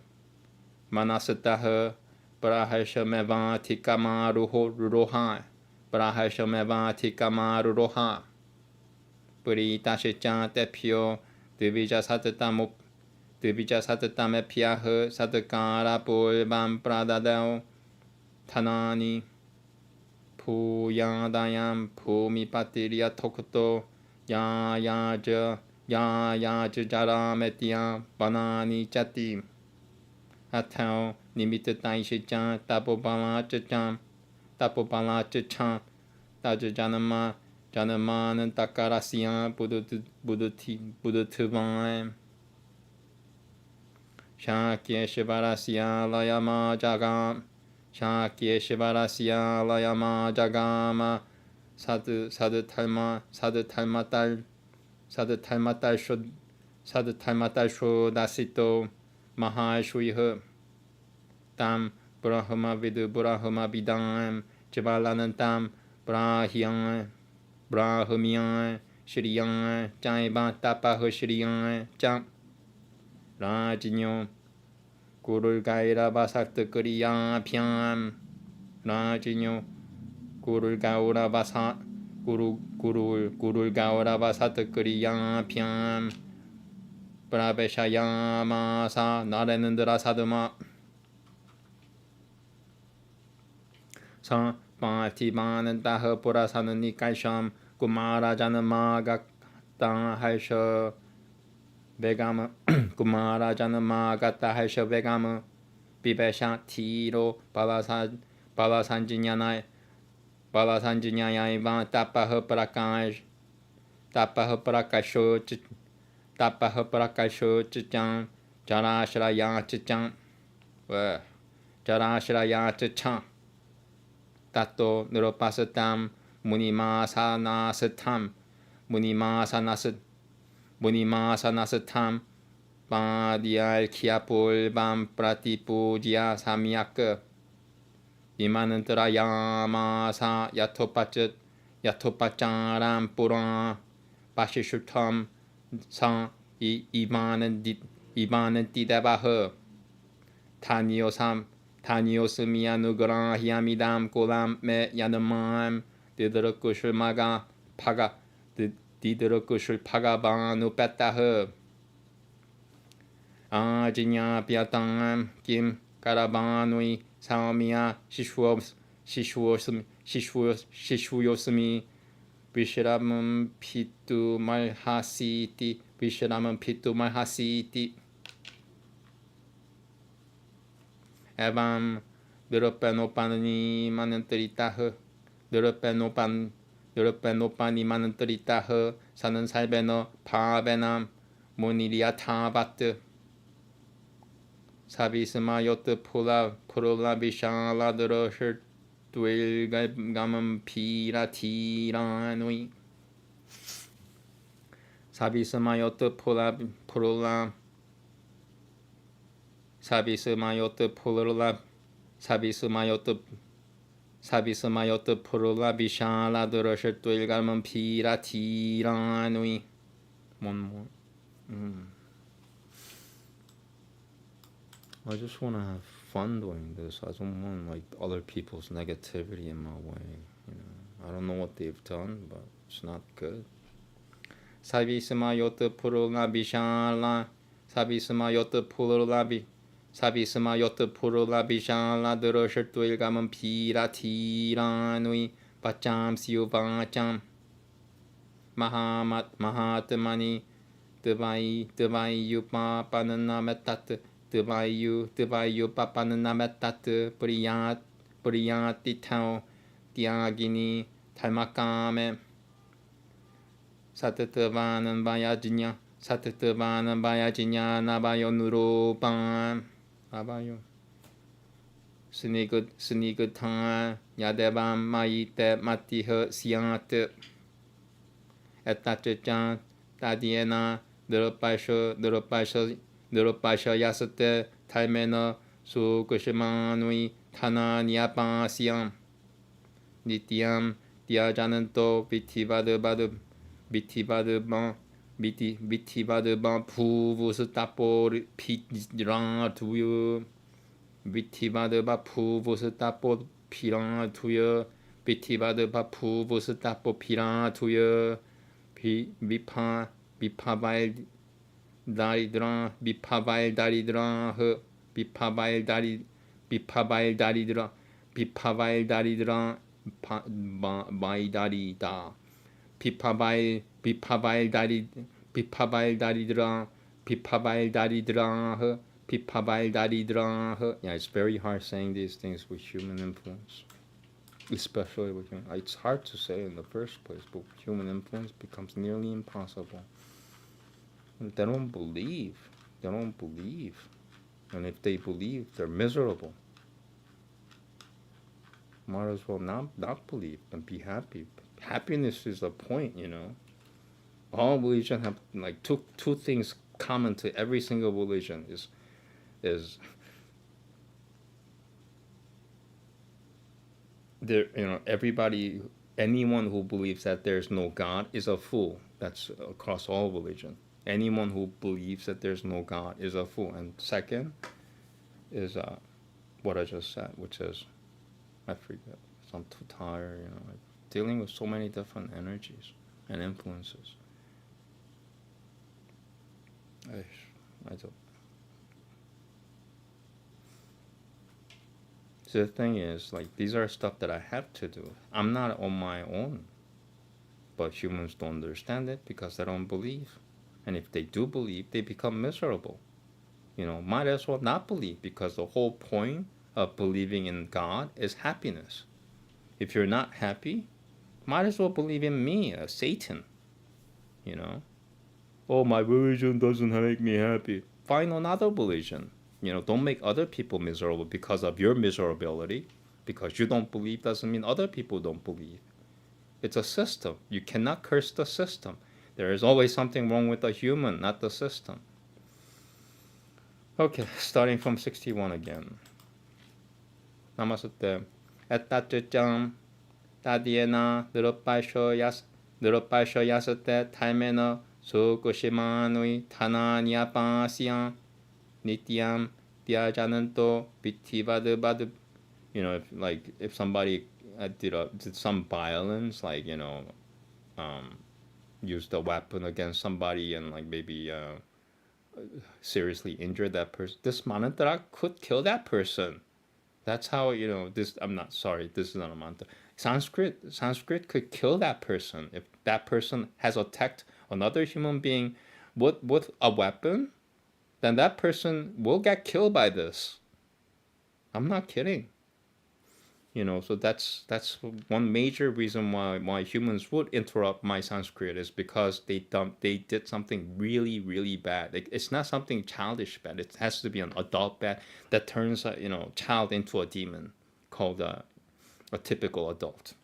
Manasataha Parahashameva Tikama Ruroha Parahashameva Tikama Ruroha Puritashichang Tepio Divijasatatamuk Divijasatatamepyaha Satakara Pulbam Pradadao Tanani Puyadayam Pumipatiria Tokuto Ya ja jara metia banani chati Atao nimita taishichan tapobala chacham Tajanama Janaman Takarasian Buddhatuvan Shakya Shivarasya Layama Jagam Shakya Shivarasya Layama Jagama Sadhatalmatal Shodasito Mahashwiha Tam Brahma Vidu Brahma Vidam Javalanantam Brahyan Brahmyan Shriyan Jaiba Tapaha Shriyan Jam Rajinyo Gurul Gaira Basakta Kuriya Pyam Rajinyo Gurul Gaura Basat Gurul Gaura Basat Kuriya Pyam Praveshayama Sa Narenandra Sadama Sa Patimanantaha Purasanani Kaisham Kumara Janama Gata Haisha Vegama Kumara Janama Gata Haisha Vegama Bibesha Tiro Palasanjinyanai Palasanjinyanai Tapaha Prakasho Chichang Jarashraya Chichang Jarashraya Chichang Tato Niropasatam Munimasanasatam Munimasanasatam Padial Kiapul Bam Pratipujya Samyaka Imanantarayamasa Yatopacharam Puran Pashishutam Sang Imanantidabaha Taniosamianugrahyamidam Kolam Me Yanamam Didrakushmaga Paga Didarakushul Pagabanu Petahe Ajinya Piatangam Kim Karabanui Samia Shishuyosumi Visharamam Pitu Malhasiti Visharamam Pitu Malhasiti Evam Duropanopani Manantaritahe Duropanopani Manantaritahe Sanan Salbeno Pavenam Muniliatavat Savisma Yota Pula Vishala Durosher Dwilgamam Piratiranui Savisma Yota Pula Savisamayota Purula Vishala Durashatwilgamam Piratiranui. One more. I just want to have fun doing this. I don't want like other people's negativity in my way. I don't know what they've done, but it's not good. Savisamayota Purula Vishala Savisamayota Purula Vishala Durashatwilgamam Piratiranui Pacham Siuvacham Mahatmani Devai Yupa Pananametat Devayu Papananametat Priyati Tau Tyagini Talmakame Satatavanam Vayajinya Nabayo Nurupan Abayo Snigutang Yadevam Maite Matiha Siat Etachajan Tadiena Durapasha Yasate Taimena Sukushimanui Tana Niapasiam Nitiam Diajananto Vitivadaban Puvus Tapor Piran to you Vitivadaba Puvus Tapor Piran to you Vitivadaba Puvus Tapo Piran to you Vipabail Daridran Baidarida Pipabail Daridran. Yeah, it's very hard saying these things with human influence. Especially with human. It's hard to say in the first place, but with human influence becomes nearly impossible. They don't believe. And if they believe, they're miserable. Might as well not believe and be happy. Happiness is the point, All religions have like two things common to every single religion is there, anyone who believes that there's no God is a fool. That's across all religion. Anyone who believes that there's no God is a fool. And second is what I just said, which is, I forget. I'm too tired, like dealing with so many different energies and influences. I don't. So the thing is, like, these are stuff that I have to do. I'm not on my own. But humans don't understand it because they don't believe. And if they do believe, they become miserable. Might as well not believe, because the whole point of believing in God is happiness. If you're not happy, might as well believe in me, Satan. Oh, my religion doesn't make me happy. Find another religion. Don't make other people miserable because of your miserability. Because you don't believe doesn't mean other people don't believe. It's a system. You cannot curse the system. There is always something wrong with the human, not the system. Okay, starting from 61 again. Namaste. Etacham Tadiena Durapasho Yasate Taimena Sukushimanui Tananyapasiam Nityam Diajananto Vitivadabad. If somebody did some violence, use the weapon against somebody and like maybe seriously injure that person. This mantra could kill that person. That's how, this, I'm not sorry, this is not a mantra. Sanskrit could kill that person. If that person has attacked another human being with a weapon, then that person will get killed by this. I'm not kidding. So that's one major reason why humans would interrupt my Sanskrit, is because they did something really, really bad. It's not something childish bad. It has to be an adult bad that turns a child into a demon, called a typical adult.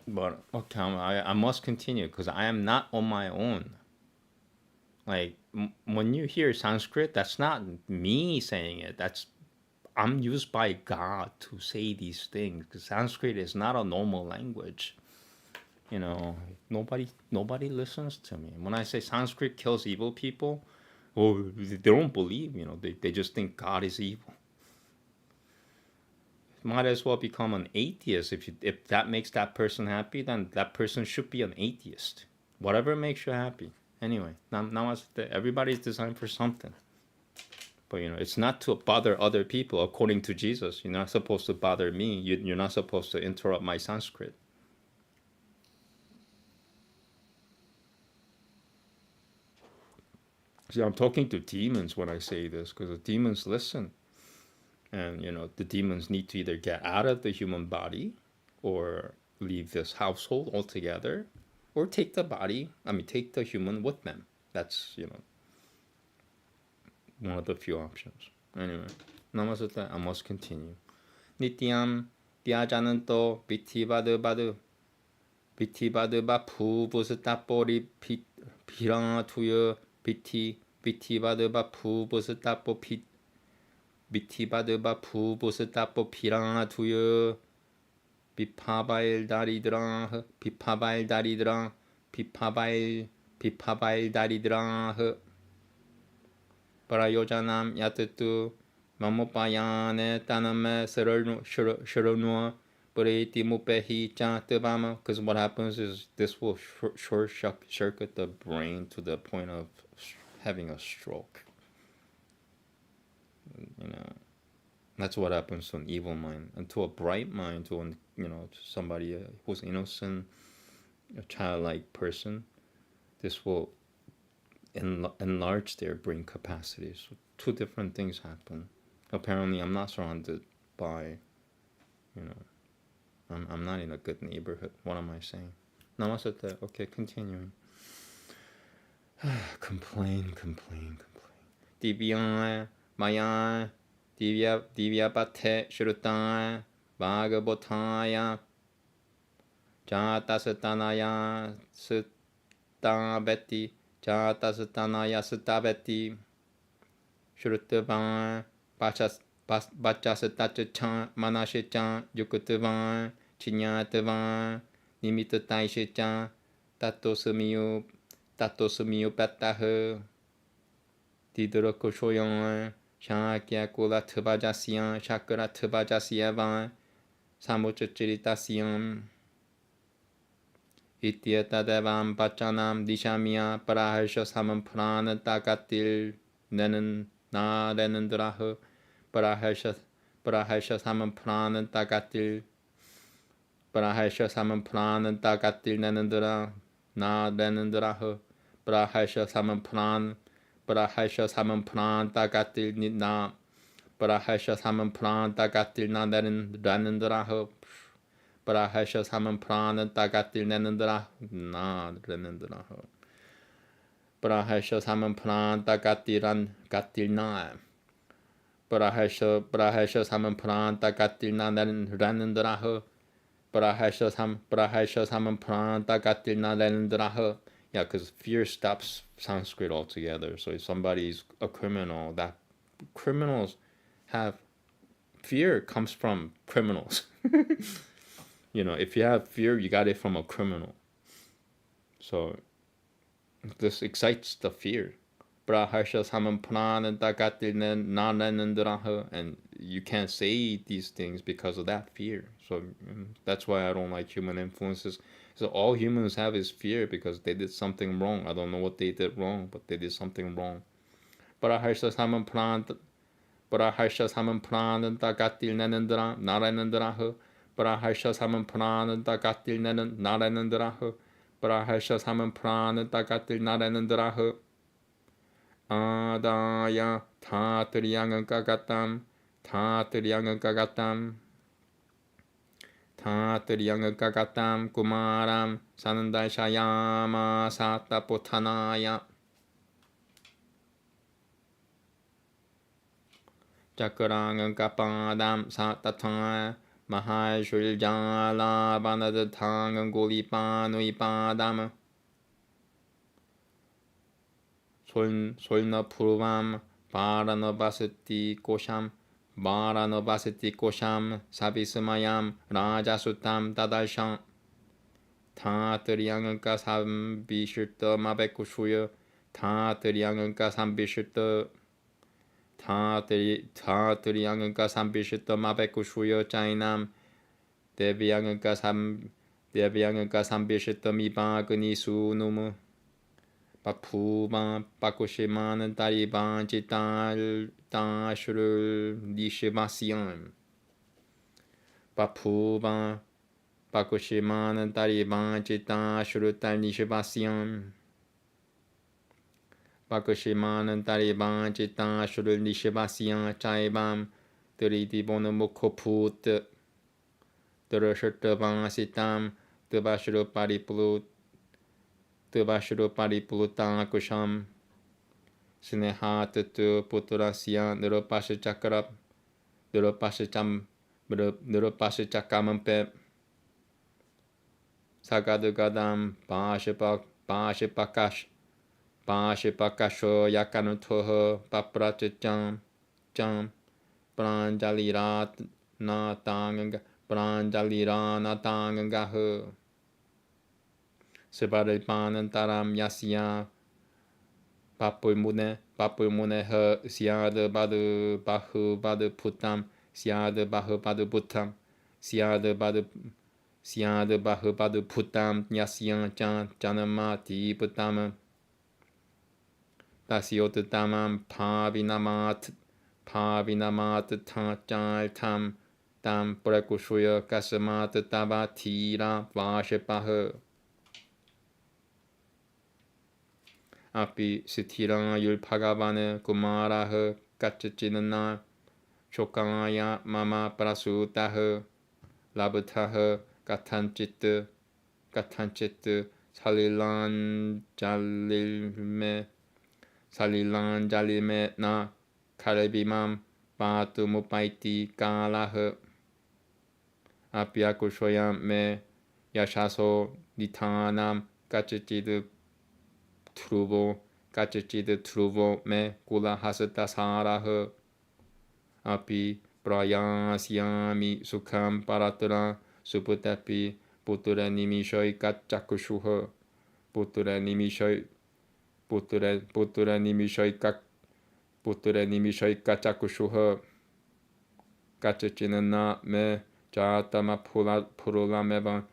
But okay, I must continue because I am not on my own. Like when you hear Sanskrit, that's not me saying it. I'm used by God to say these things, because Sanskrit is not a normal language. Nobody listens to me. When I say Sanskrit kills evil people, they don't believe, they just think God is evil. Might as well become an atheist. If that makes that person happy, then that person should be an atheist. Whatever makes you happy. Anyway, now everybody's designed for something. But it's not to bother other people. According to Jesus, you're not supposed to bother me. You're not supposed to interrupt my Sanskrit. See, I'm talking to demons when I say this, because the demons listen. And the demons need to either get out of the human body, or leave this household altogether, or take the human with them. That's one of the few options. Anyway, Namaste, I must continue. Nityam Diajanan to Bitibadu Pubusatapo Pirang Tuya Bitibadu Pubusatapo Bitibadu Pubusatapo Pirang Tuya Pipabail Daridran Pipabail Daridran Parayojanam Yatatu Mamopayane Taname Sharonua Bureti Mupehi Chatibama. Because what happens is this will short circuit the brain to the point of having a stroke. That's what happens to an evil mind. And to a bright mind, to somebody who's innocent, a childlike person, this will enlarge their brain capacity. So two different things happen. Apparently, I'm not surrounded by, I'm not in a good neighborhood. What am I saying? Namaste. Okay, continuing. Complain. Divya Maya Divya Pate Shrutaya Bhagavotaya Jatasatanaya Sutabeti Jatasatanaya Sutabeti Shrutavan Bachasatachan Manashechan Yukutavan Chinyatavan Nimitataishechan Tatosamiyo Pataha Didrakoshoyan Shakya Kula Tubajasiyan Shakra Tubajasiyavan Samuchachiritasiyam Ityatadevam Bachanam Dishamya Paraharsha Samam Prana Takatil Nenan Na Lenandraha Paraharsha Samam Prana Takatil Paraharsha Samam Prana Takatil Nenandra Na Lenandraha Paraharsha Samam Prana Takatil Nidna Paraharsha Samam Prana Takatil Na Lenandraha Paraharsha Samam Prana Takatil Nenandra Na Lenandraha Paraharsha Samam Prana Takatiran Katil Na Paraharsha Samam Prana Takatil Na Lenandraha Paraharsha Samam Prana Takatil Na Lenandraha. Yeah, because fear stops Sanskrit altogether. So if somebody's a criminal, that criminals have fear comes from criminals. If you have fear, you got it from a criminal. So this excites the fear. And you can't say these things because of that fear. So that's why I don't like human influences. So all humans have is fear because they did something wrong. I don't know what they did wrong, but they did something wrong. Parahasha saman pranan da gatil nenendra naranendrah. Parahasha saman pranan da gatil nenen naranendrah. Parahasha saman pranan da gatil naranendrah. Adaya tatriyangan kagatam tatriyangan kagatam tatriyangan kagatam kumaram sanandashayama satapotanaya Chakrangan kapadam satatang mahashuljalā vanadatangan gulipanuipadam 솔나푸르밤 바라너바스티 고샴 바라너바스티 고샴 사비스마얌 라자수탐 다달샹 타트리앙은까 삼비실더 마베쿠슈여 타트리앙은까 삼비실더 타트리앙은까 삼비실더 마베쿠슈여 짜이남 데비앙은까 삼비실더 미바그니수누무 바푸바 바쿠시마는 다리반 지탈 다슈를 니시바시안 바푸바 바쿠시마는 다리반 지탈 딸 니시바시안 바쿠시마는 다리반 지탈 니시바시안 짜이밤 드리디보는 모코푸트 드르셔트방시탐 드바슈르 파리플루 Tubashuru paripulutan kusham Snehatatu puturasya nirupasya chakrap nirupasya chakamampe Sagadugadam Pashipakasho yakanutoho paprachacham cham Pranjalira natangangaho Sebaripanantaram yasya papulmune he siade badu putam siade badu putam siade badu putam yasya janamati putam tasyotamam pavinamat tam prakushuya kasamat tabatira vashepaha Api sithirang yulphagavane kumaraha kachachinana shokaya mama prasutaha labuthaha kathanchit salilan jalime na karabimam patu mupaiti kalaha api akushoyam me yashaso dithanam kachachid Truvo me kula hasata saraha api prayasyami sukham paratra suputapi putura nimishoi kachakushuha putura nimishoi kachakushuha kachachinana me jatama purulameva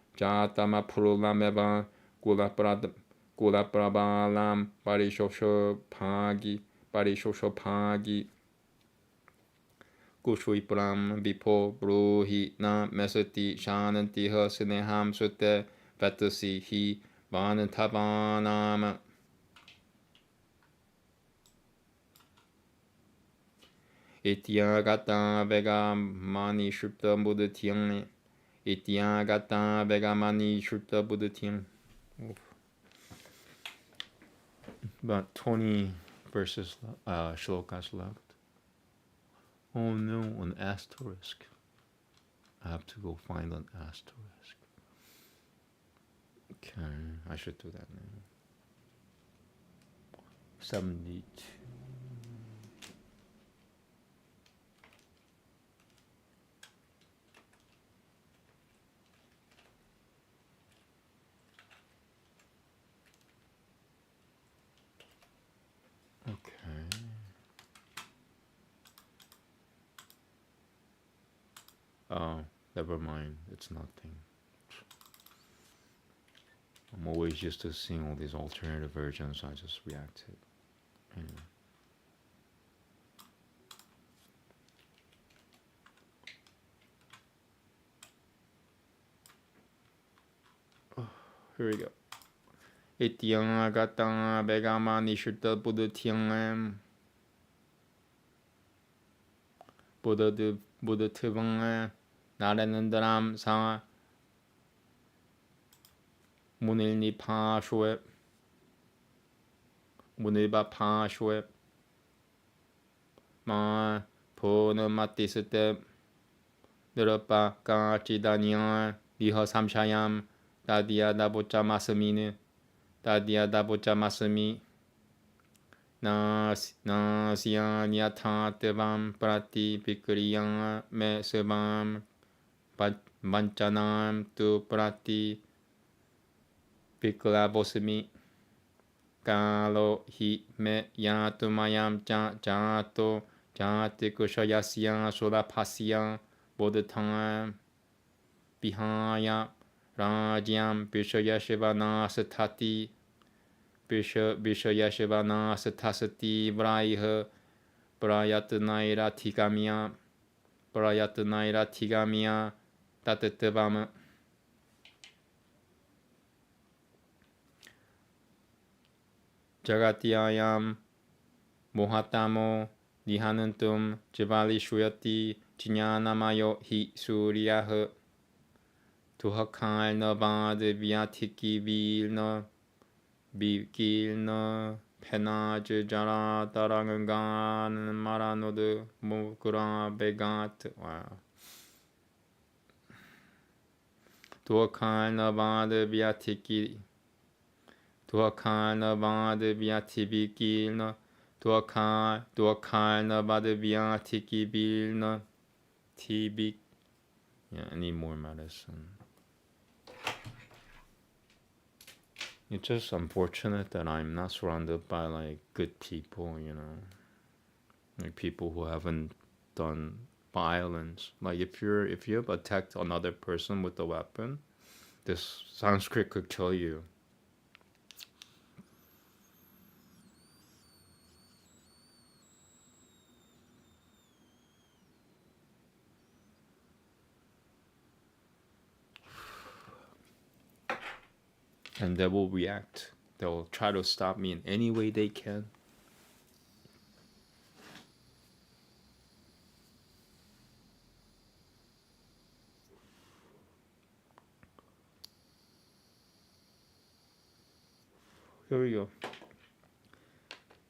Kula prabalam parishosho bhagi kushui pram vipo bruhi na mesati shananti ha sneham sute vatasi hi vanatavanam ityagata vegamani shupta buddhatyang ityagata vegamani shupta buddhatyang About 20 verses, shlokas left. Oh no, an asterisk. I have to go find an asterisk. Okay, I should do that now. 72. Okay. Oh, never mind. It's nothing. I'm always used to seeing all these alternative versions, so I just react to it. Anyway. Here we go. Ityang agatang begama nishita Buddha tiang Buddha tibang narenandram sa munilni pa shwe munilba pa shwe ma pona matisete 늘어빠 까치다니야 리허 삼샤얌 다디야 다보짜 마스미네 다디야 다보짜 마스미 나시야니야 타테밤 프라티 비크리양 메세밤 반짜남 뚜 프라티 비클라보스미 까로 히메 야투마얌 짜짜토 자티쿠셔야시야 소라파시야 보드탕 비하야 라지암 비셔야시바나 스타티 비셔야시바나 스타스티 브라이흐 브라야트나이라 티가미야 따뜻뜨밤 자가티아얌 모하타모 니하는툼 지발리 슈야티 지냐나마요 히 수리아흐 두하칼 너바드 비아티키 빌너 페나즈 자라 따랑은간 마라노드 무그라 베가트 두하칼 너바드 비아티키 두하칼 너바드 비아티비길너 두하칼 너바드 비아티키 빌너 TB. Yeah, I need more medicine. It's just unfortunate that I'm not surrounded by like good people, you know, like people who haven't done violence. Like if you have attacked another person with a weapon, this Sanskrit could kill you. And they will react. They will try to stop me in any way they can. Here we go.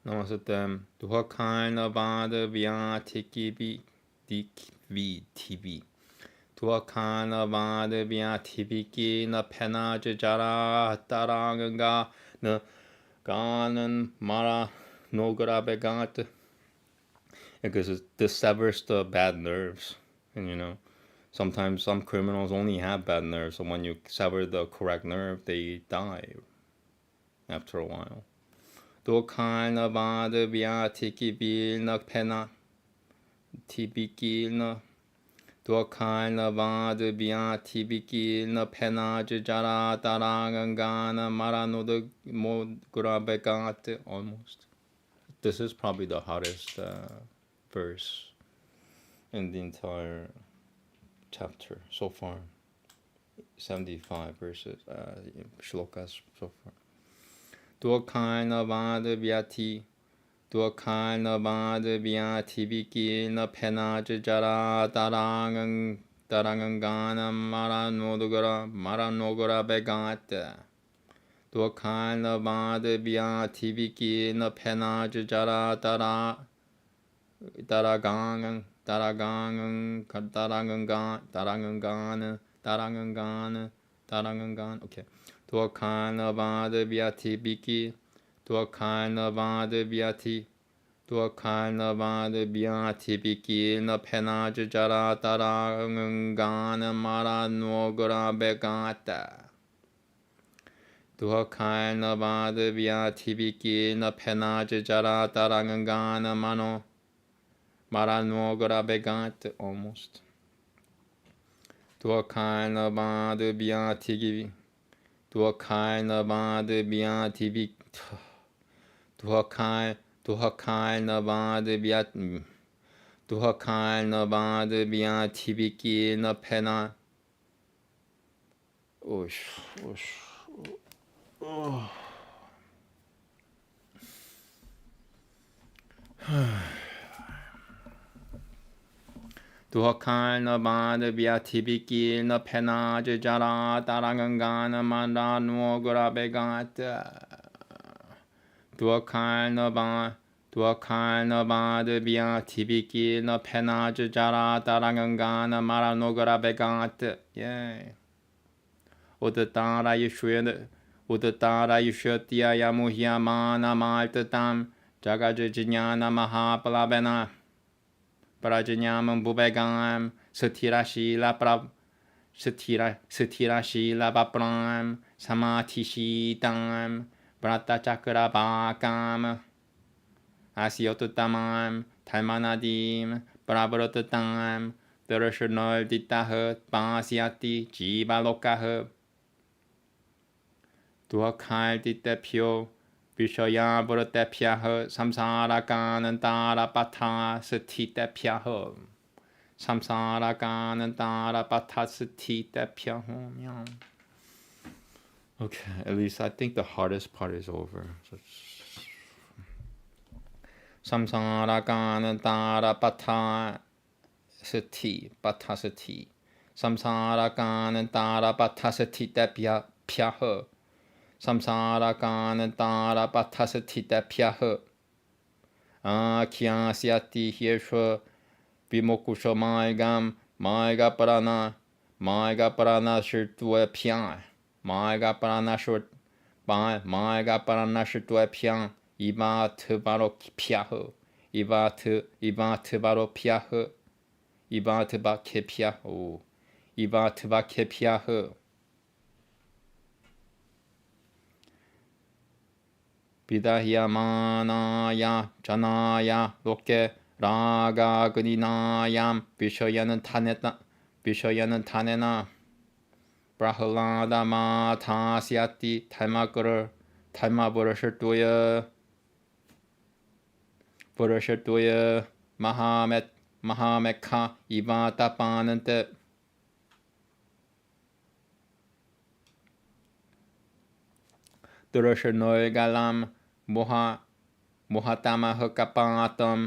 Namaste. Duhakai nabada vya tiki TV. 두아카나 바드비아 티비키 나 페나즈 자라 따랑가 나 가는 마라 노그라베가트. Because this severs the bad nerves, and you know, sometimes some criminals only have bad nerves, so when you sever the correct nerve, they die after a while. 두아카나 바드비아 티키빌 나 페나 티비키 나 두아칼나 바드 비아 티비킬나 페나즈 자라 따랑가나 마라노드 모그라베가트. Almost. This is probably the hardest verse in the entire chapter so far. 75 verses, shlokas so far. 두아칼나 바드 비아티 두아칼나 바드 비아티 비킬나 페나즈 자라 따랑가나 마라노그라 베가트. 두아칼나 바드 비아티 비킬나 페나즈 자라 따랑가는 오케이. 두아칼나 바드 비아티 비킬 두아칼나 바드 비아티 비킬나 페나즈 자라 따랑가나 마라노그라 베가타. 두아칼나 바드 비아티 비킬나 페나즈 자라 따랑가나 마라노그라 베가타. Almost. 두아칼나 바드 비아티 Duhakai navad bien tibik. Duhakai navad bien. Duhakai navad bien tibiki na pena. Osh. Oh. Duhakai navad bien tibiki na pena jara tarangana manda no grabegata. Duhakai navad bien tibiki na pena jara tarangana manda no grabegata. Yeah. Udtara Yushutia Yamuhyamana Maltatam Jagajijnana Mahapalabena Prajanyam Bubegam Satirashila Bapram Samatishitam Pratachakra Bakam Asyotutamam Taimanadim Prabhatatam Darashanol Ditahat Pasyati Jibalokah Duhakai ditepyo Vishaya Buratepyaha Samsara Kanantara Patha Satitepyaha Samsara Kanantara Patha Satitepyaha. Okay, at least I think the hardest part is over. Samsara Kanantara Patha Sati Samsara Kanantara Patha Satitepyaha Samsara kanantara pathasatita pyaha. Kyan syati hieshwa vimokusha maigam maiga parana shirtwa pyan. Maiga parana shirtwa pyan. Iba tubaro pyaha. Iba tubaro pyaha. Iba tuba ke pyaha. Iba tuba ke pyaha. Vidahiyamanaya janaya loke raga guninayam vishayanan tanena prahalada mata syati taima burashatuya mahamekha ivatapanante durashanoy galam Mohatama Hakapatam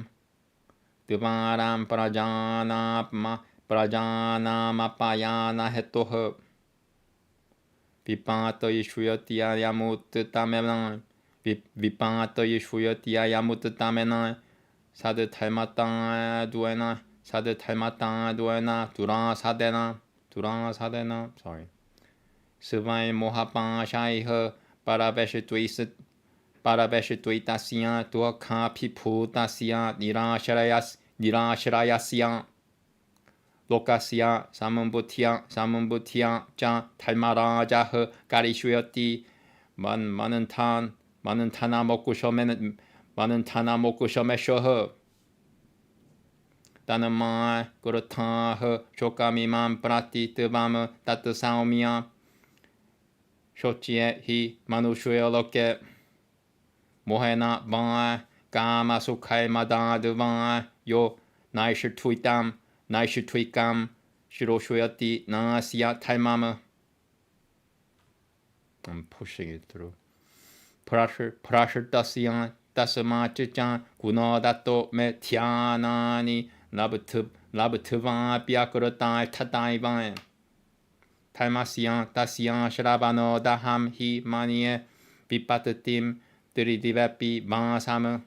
Divaram Prajana Mapayana Hetoha Vipato Yishuyatya Yamutatamena Vipato Yishuyatya Yamutatamena Sadhaimata Duena Duran Sadena sorry Sivai Mohapashaiha Parabeshituitasya Duakha Piputasya Nirasharayasya Lokasya Samambutya Cha Talmarajah Karishuyati Manantana Mokushomeshoha Danamai Gurutah Shokamimam Prati Tubam Tatasaumya Shochie hi Manushuya Mohena Van Kama Sukai Madad Van Yo Naishituikam Shiroshuyati Nasya Taimama. I'm pushing it through. Prashar Dasyan Dasamachichan Gunodato Metyanani Labatuvan Biakuratai Tataivan Tamasyan Dasyan Shrabano Daham Hi Manie Vipatatim Diridivapi Vansam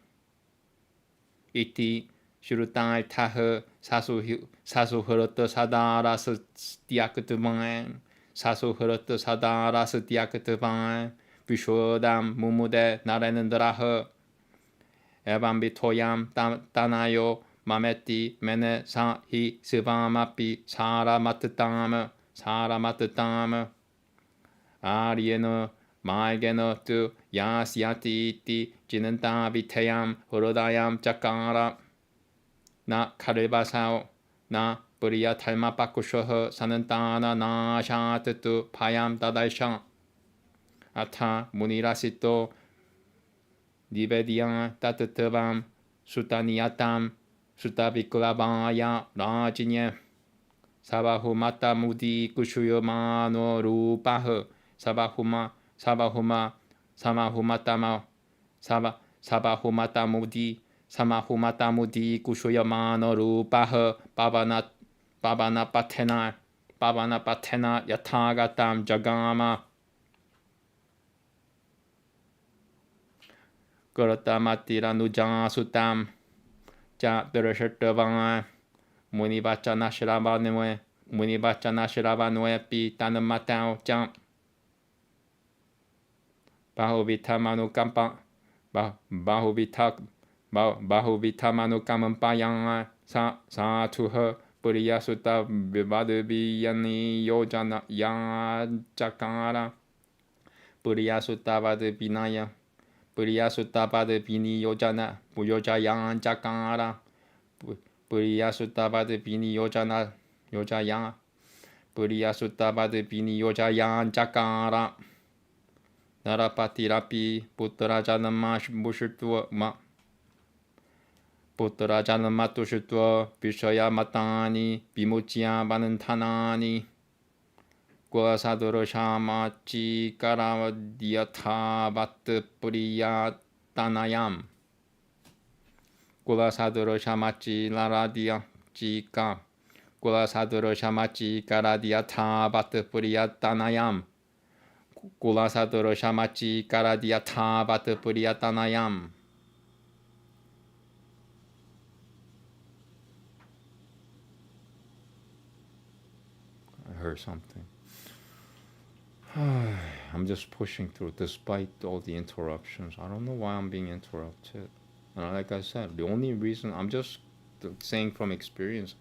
Iti Shurutai Taha Sasuhurata Sadara Stiakatavan Sasuhurata Sadara Stiakatavan Vishodam Mumude Narenandraha Evambitoyam Tanayo Mameti Mene Sahi Sivamapi Sara Matatam Aryena Maigena tu Yasyati iti Jinanta Vitayam Hurudayam Chakara Na Karibasao Na Puriya Talma Pakushoha Sanantana Na Shatatu Payam Dadaishan atha munirasito nivediyam tatatavam sutaniyatam sutavikulabhaya rajinye sabahumata mudi kushuyamano rupaha sabahumata mudi kushuyamano rupaha pavana patena yathagatam jagama Guratamatira nujan sutam ja durashatavang munivachana shravanue pi tanamatao jam bahuvithamanu kampa bahuvithamanu kamampayang sa tuha puriya sutta vivadviyani yojana yanchakara puriya sutta vadvinaya Puriya sutta vadvini yojana puyojayan chakara Puriya sutta vadvini yojaya Puriya sutta vadvini yojayan chakara Narapatirapi puttarajanama tushutva vishaya matani vimuchya vananthanani Gulasaduro shamachi karavadhyatha vat puriya tanayam Gulasaduro shamachi laradya chika Gulasaduro shamachi karadhyatha vat puriya tanayam Gulasaduro shamachi karadhyatha vat puriya tanayam. I heard something. I'm just pushing through despite all the interruptions. I don't know why I'm being interrupted. And like I said, the only reason, I'm just saying from experience,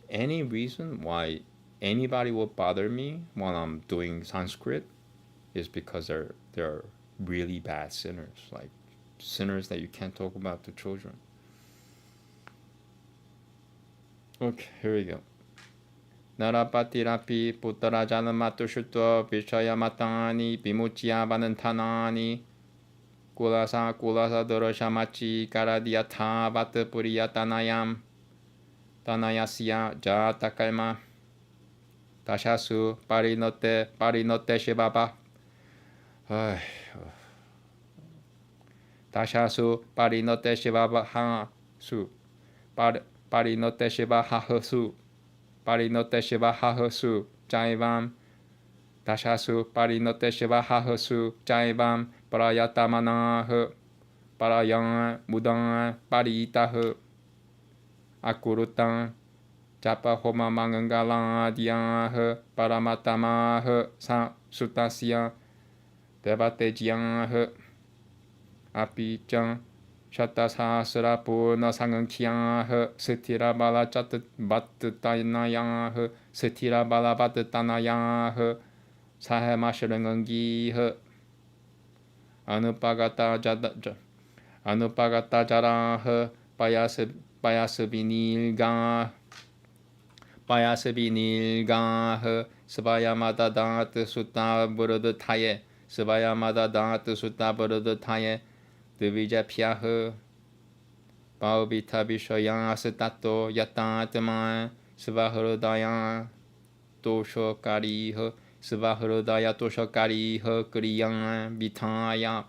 any reason why anybody would bother me while I'm doing Sanskrit is because they're really bad sinners, like sinners that you can't talk about to children. Okay, here we go. Narapatirapi puttarajanamatu shutva vishaya matani vimuchya vananthanani kulasa doroshamachi karadhyatha vat puriya tanayasya jatakalma tashasu parinote shivaba tashasu parinote shivahasu parinote shivahasu Parinote shivahasu jaivam Tashasu parinote shivahasu jaivam Prayatamanaha Parayang mudang paritah Akurutan Japa homa mangaladhyah Paramatamaha sutasya Devatejyah Apicang Shatasasra purna sangankyah Sthira bala vattanayah Sthira bala vattanayah Sahamasharangangih Anupagata jarah Payasabinilgah Svayamadadat sutta burudathaye Svayamadadat sutta burudathaye Divijapyaha Bhavita Vishaya Asatato Yatatama Svahrudaya Toshokariha Svahrudaya Toshokariha Kriyam Vitaya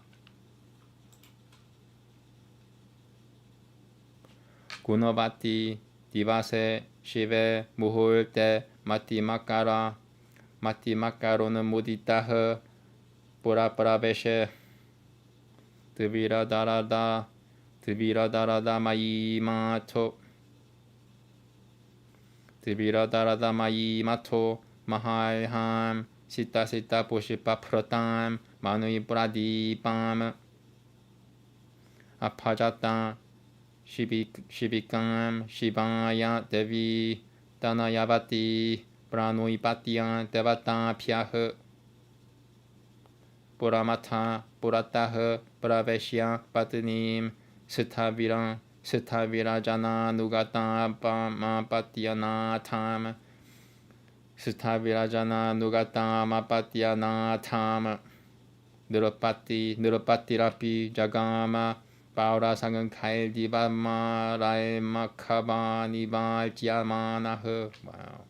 Gunavati Divase Shive Muhulte Matimakara Matimakarona Muditaha Purapraveshe Tviradharada mayi mato Mahayham Sita Pushipa Pratam Manui Pradipam Apajata Shibikam Shivaya Devi Tanayavati Pranuipatya Devata Pyaha Puramata Purataha Praveshya Patinim Sithavirajana Nugata Mapatyanatham Sithavirajana Nugata Mapatyanatham Nirupatirapi Jagama Paura Sangan Kail Divama Rai Makabani Valjamanaha. Wow.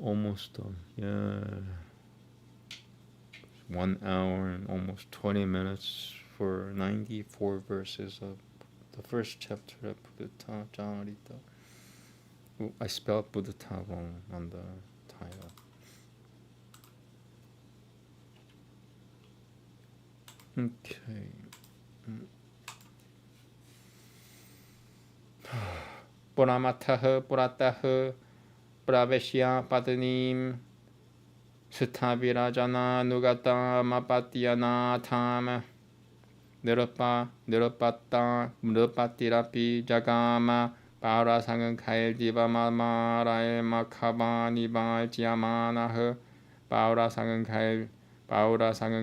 Almost done. Yeah. 1 hour and almost 20 minutes for 94 verses of the first chapter of Buddhacharita. I spelled Buddhata wrong on the title. Okay. Puramataha Purataha Praveshya Patanim Suthavirajana Nugata Mapatyana Tham Nirupata Nirupatirapi Jagama Paura Sangan Kail Divama Rai Makabani Valjamanaha Paura Sangan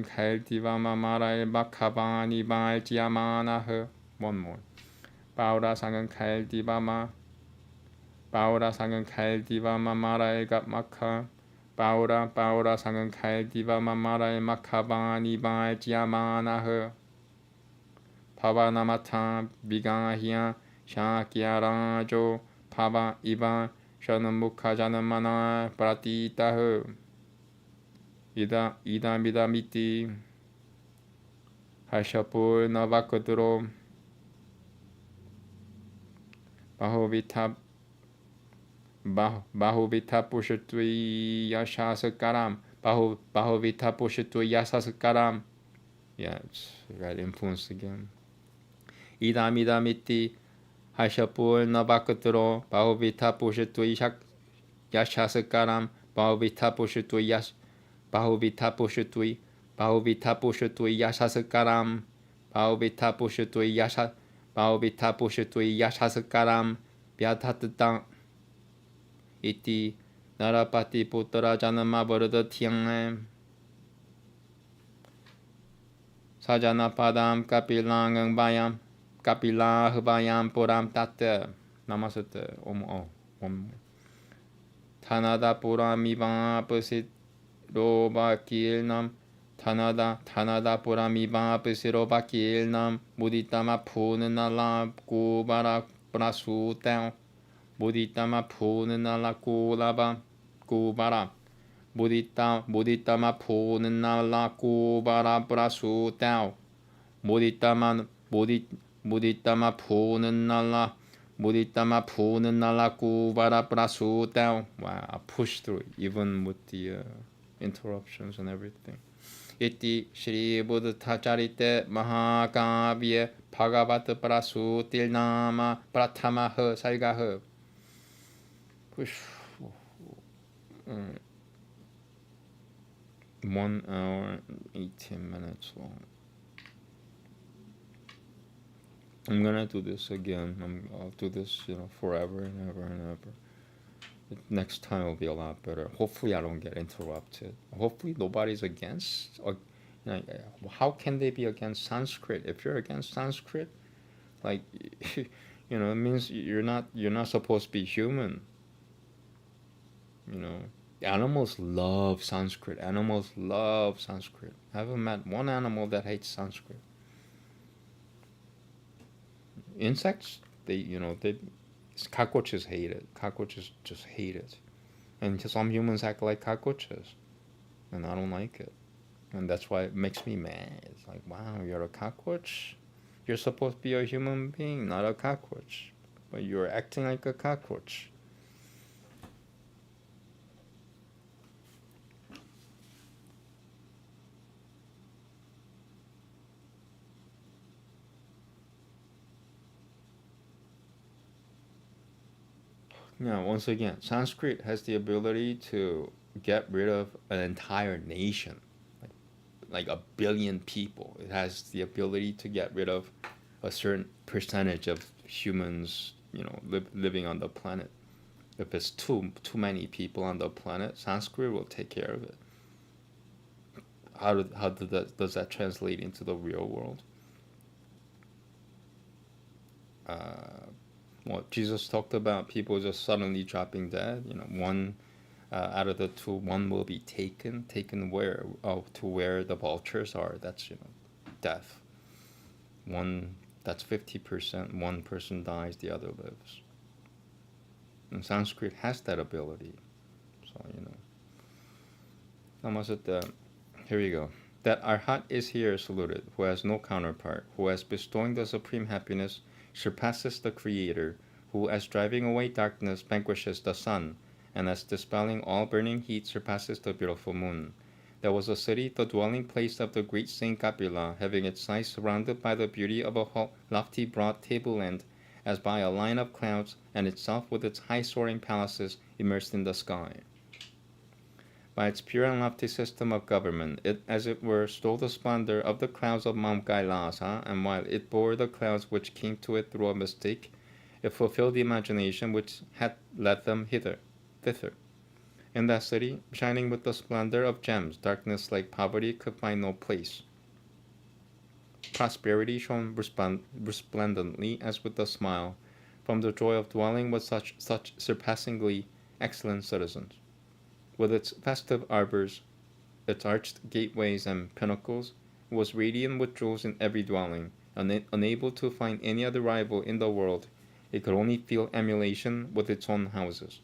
Kail Divama Rai Makabani Valjamanaha. One more. Paura Sangan Kail Divama Marai Gatmaka Paura Sangan Kail Divama Marai Makabani Valjamanaha Pavanamata Vigahya Shakya Rajo Pava Iva Shanamukha Janamana Pratitaha Idamidamiti Hashapur Navakaduro Bahuvita Pushatvi Yashasakaram Bahuvita Pushatvi Yashasakaram. Yeah, it's right influenced again. Idamidamiti Hashapur Navakaduro Bahuvita Pushatvi Yashasakaram Bahuvita Pushatvi Yashasakaram Bahuvita Pushatvi Yashasakaram Vyathatang Iti Narapati Putra Janama Varadatyang Sajana Padam Kapilangang Bayam Kapila Hbayam Puram Tatte Namaste. Tanada Puramiva Pasit Roba Kilnam Tanada Puramiva Pasiroba Kilnam Muditama Punala Kubara Prasutam Muditama Punala Kubara Muditama Punala Kubara Prasutam Muditama Punala Kubara Prasutam. Wow, I pushed through even with the interruptions and everything. Iti Shri Buddhacharita Mahakavya Bhagavata Prasutilnama Pratamaha Sargaha. 1 hour and 18 minutes long. I'm gonna do this again. I'll do this, forever and ever and ever. Next time will be a lot better. Hopefully I don't get interrupted. Hopefully nobody's against. How can they be against Sanskrit? If you're against Sanskrit, it means you're not supposed to be human. Animals love Sanskrit. I haven't met one animal that hates Sanskrit. Insects, cockroaches hate it. Cockroaches just hate it. And some humans act like cockroaches. And I don't like it. And that's why it makes me mad. It's like, wow, you're a cockroach? You're supposed to be a human being, not a cockroach. But you're acting like a cockroach. Now, once again, Sanskrit has the ability to get rid of an entire nation, like 1 billion people. It has the ability to get rid of a certain percentage of humans, living on the planet. If it's too many people on the planet, Sanskrit will take care of it. How does that translate into the real world? Well, Jesus talked about people just suddenly dropping dead. One out of the two, one will be taken. Taken where? Oh, to where the vultures are. That's, death. One, that's 50%. One person dies, the other lives. And Sanskrit has that ability. So, Namaste. Here we go. That Arhat is here saluted, who has no counterpart, who as bestowing the supreme happiness surpasses the Creator, who as driving away darkness vanquishes the sun, and as dispelling all burning heat surpasses the beautiful moon. There was a city, the dwelling place of the great Saint Kapila, having its sides surrounded by the beauty of a lofty broad tableland, as by a line of clouds, and itself with its high soaring palaces immersed in the sky. By its pure and lofty system of government, it as it were stole the splendor of the clouds of Mount Kailasa, and while it bore the clouds which came to it through a mistake, it fulfilled the imagination which had led them thither. In that city, shining with the splendor of gems, darkness like poverty could find no place. Prosperity shone resplendently as with a smile, from the joy of dwelling with such surpassingly excellent citizens. With its festive arbors, its arched gateways and pinnacles, it was radiant with jewels in every dwelling, and unable to find any other rival in the world, it could only feel emulation with its own houses.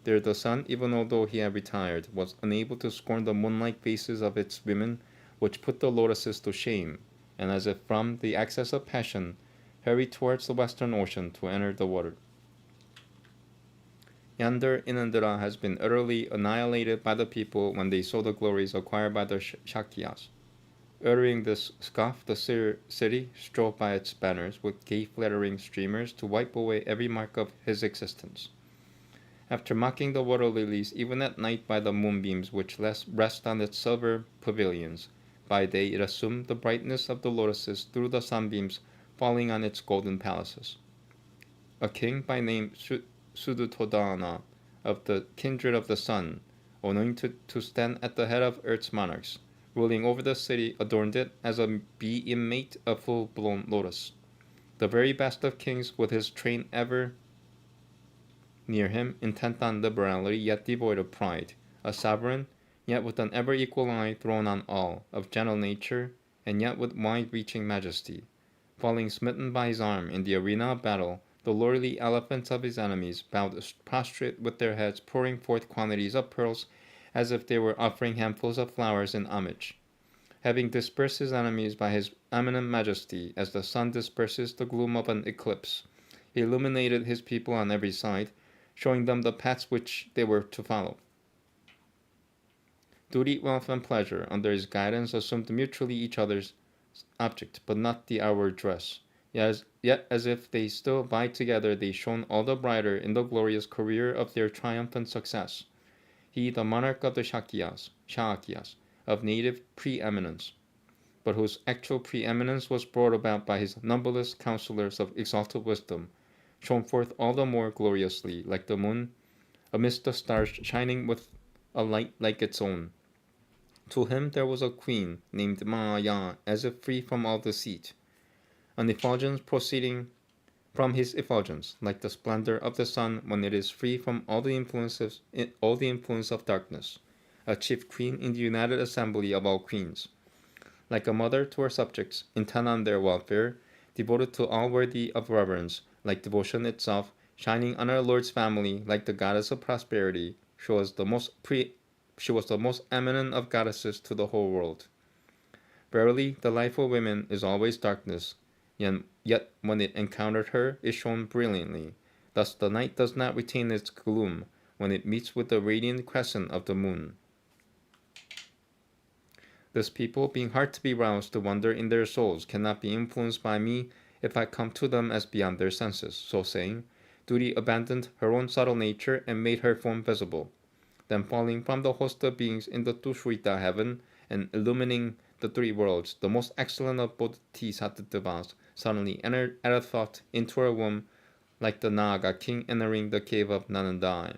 There the sun, even although he had retired, was unable to scorn the moonlike faces of its women, which put the lotuses to shame, and as if from the excess of passion, hurried towards the western ocean to enter the water. Yonder Inandira has been utterly annihilated by the people when they saw the glories acquired by the Shakyas. Uttering this scoff, the city strove by its banners with gay flattering streamers to wipe away every mark of his existence. After mocking the water lilies even at night by the moonbeams which rest on its silver pavilions, by day it assumed the brightness of the lotuses through the sunbeams falling on its golden palaces. A king by name Suddhodana, of the kindred of the sun, anointed to stand at the head of earth's monarchs, ruling over the city, adorned it as a be-inmate a full-blown lotus. The very best of kings, with his train ever near him, intent on liberality, yet devoid of pride, a sovereign, yet with an ever-equal eye thrown on all, of gentle nature, and yet with wide-reaching majesty. Falling smitten by his arm in the arena of battle, the lordly elephants of his enemies bowed prostrate with their heads, pouring forth quantities of pearls as if they were offering handfuls of flowers in homage. Having dispersed his enemies by his eminent majesty, as the sun disperses the gloom of an eclipse, he illuminated his people on every side, showing them the paths which they were to follow. Duty, wealth, and pleasure, under his guidance, assumed mutually each other's object, but not the outward dress. Yet as if they still vied together, they shone all the brighter in the glorious career of their triumphant success. He, the monarch of the Shakyas, of native preeminence, but whose actual preeminence was brought about by his numberless counselors of exalted wisdom, shone forth all the more gloriously, like the moon, amidst the stars shining with a light like its own. To him there was a queen, named Maya, as if free from all deceit, an effulgence proceeding from his effulgence, like the splendor of the sun when it is free from all the influence of darkness, a chief queen in the united assembly of all queens, like a mother to her subjects, intent on their welfare, devoted to all worthy of reverence, like devotion itself, shining on our Lord's family, like the goddess of prosperity. She was the most eminent of goddesses to the whole world. Verily, the life of women is always darkness, yet when it encountered her, it shone brilliantly. Thus the night does not retain its gloom when it meets with the radiant crescent of the moon. This people, being hard to be roused to wonder in their souls, cannot be influenced by me if I come to them as beyond their senses. So saying, Duty abandoned her own subtle nature and made her form visible. Then falling from the host of beings in the Buddhacharita heaven and illumining the three worlds, the most excellent of Bodhisattvas suddenly entered at a thought into her womb, like the Naga king entering the cave of Nanandai.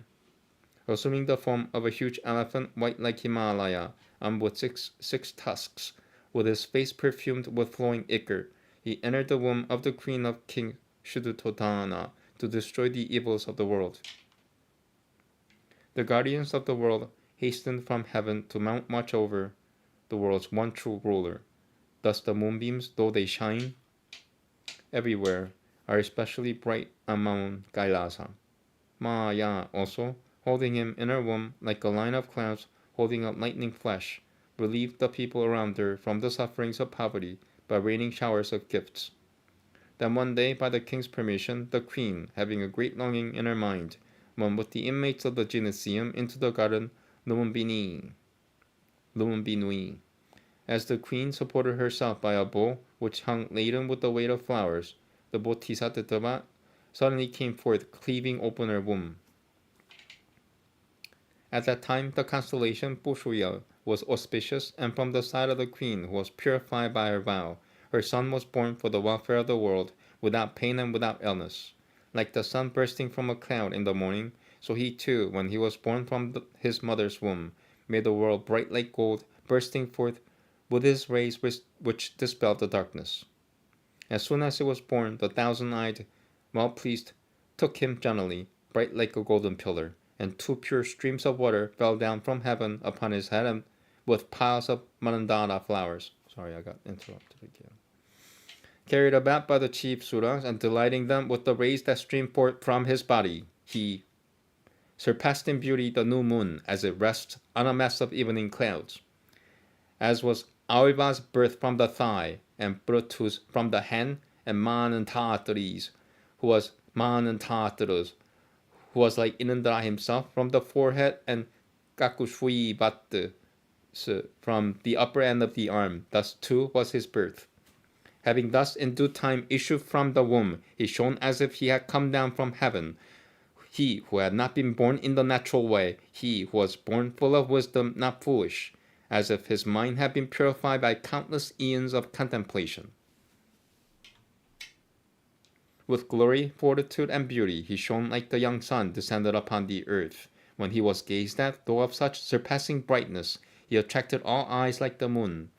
Assuming the form of a huge elephant, white like Himalaya, armed with six tusks, with his face perfumed with flowing ichor, he entered the womb of the queen of King Suddhodana to destroy the evils of the world. The guardians of the world hastened from heaven to mount watch over the world's one true ruler. Thus the moonbeams, though they shine everywhere, are especially bright on Mount Kailasa. Maya also, holding him in her womb like a line of clouds holding up lightning flash, relieved the people around her from the sufferings of poverty by raining showers of gifts. Then one day, by the king's permission, the queen, having a great longing in her mind, went with the inmates of the gymnasium into the garden Lumbini. As the queen supported herself by a bow which hung laden with the weight of flowers, the Bodhisattva suddenly came forth, cleaving open her womb. At that time, the constellation Bushuya was auspicious, and from the side of the queen, who was purified by her vow, her son was born for the welfare of the world, without pain and without illness. Like the sun bursting from a cloud in the morning, so he too, when he was born from his mother's womb, made the world bright like gold, bursting forth with his rays which dispelled the darkness. As soon as he was born, the thousand-eyed, well-pleased, took him generally, bright like a golden pillar, and 2 pure streams of water fell down from heaven upon his head, and with piles of manandara flowers. Sorry, I got interrupted again. Carried about by the chief suras, and delighting them with the rays that streamed forth from his body, he surpassed in beauty the new moon as it rests on a mass of evening clouds. As was Aviva's birth from the thigh, and Brutus from the hand, and Manantatri's, who was Manantatrus, who was like Inandra himself, from the forehead, and Kakushvi from the upper end of the arm. Thus too was his birth. Having thus in due time issued from the womb, he shone as if he had come down from heaven. He who had not been born in the natural way, he who was born full of wisdom, not foolish, as if his mind had been purified by countless eons of contemplation. With glory, fortitude, and beauty, he shone like the young sun descended upon the earth. When he was gazed at, though of such surpassing brightness, he attracted all eyes like the moon.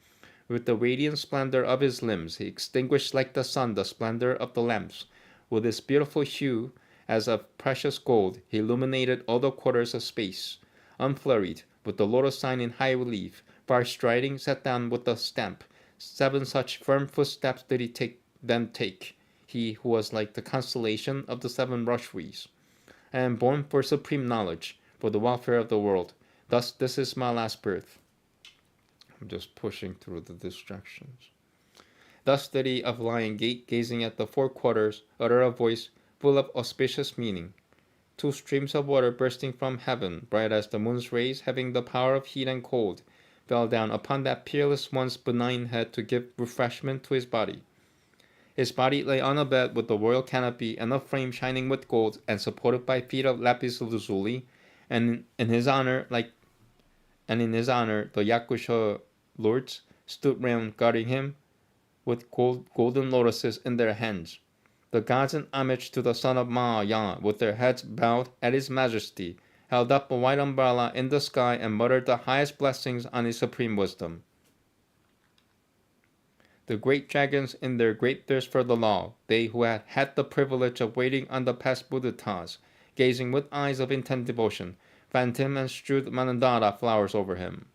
With the radiant splendor of his limbs, he extinguished like the sun the splendor of the lamps. With his beautiful hue, as of precious gold, he illuminated all the quarters of space. Unflurried, with the lotus sign in high relief, far striding, set down with a stamp, 7 such firm footsteps did he then take, he who was like the constellation of the 7 Rashis. I am born for supreme knowledge, for the welfare of the world. Thus this is my last birth. I'm just pushing through the distractions. Thus did he of lion gait, gazing at the 4 quarters, utter a voice full of auspicious meaning. 2 streams of water bursting from heaven, bright as the moon's rays, having the power of heat and cold, fell down upon that peerless one's benign head to give refreshment to his body. His body lay on a bed with the royal canopy and a frame shining with gold, and supported by feet of lapis lazuli, and in his honor the Yah-Usha lords stood round guarding him with golden lotuses in their hands. The gods in homage to the son of Maya, with their heads bowed at his majesty, held up a white umbrella in the sky and muttered the highest blessings on his supreme wisdom. The great dragons, in their great thirst for the law, they who had had the privilege of waiting on the past Buddhas, gazing with eyes of intense devotion, fanned him and strewed manandara flowers over him.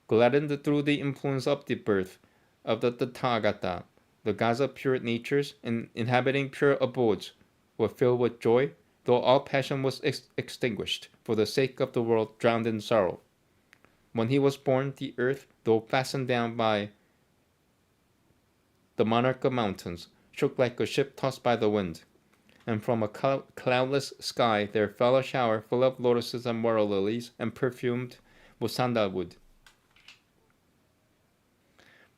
Gladdened through the influence of the birth of the Tathagata, the gods of pure natures, inhabiting pure abodes, were filled with joy, though all passion was extinguished, for the sake of the world drowned in sorrow. When he was born, the earth, though fastened down by the monarch of mountains, shook like a ship tossed by the wind, and from a cloudless sky there fell a shower full of lotuses and water lilies, and perfumed with sandalwood.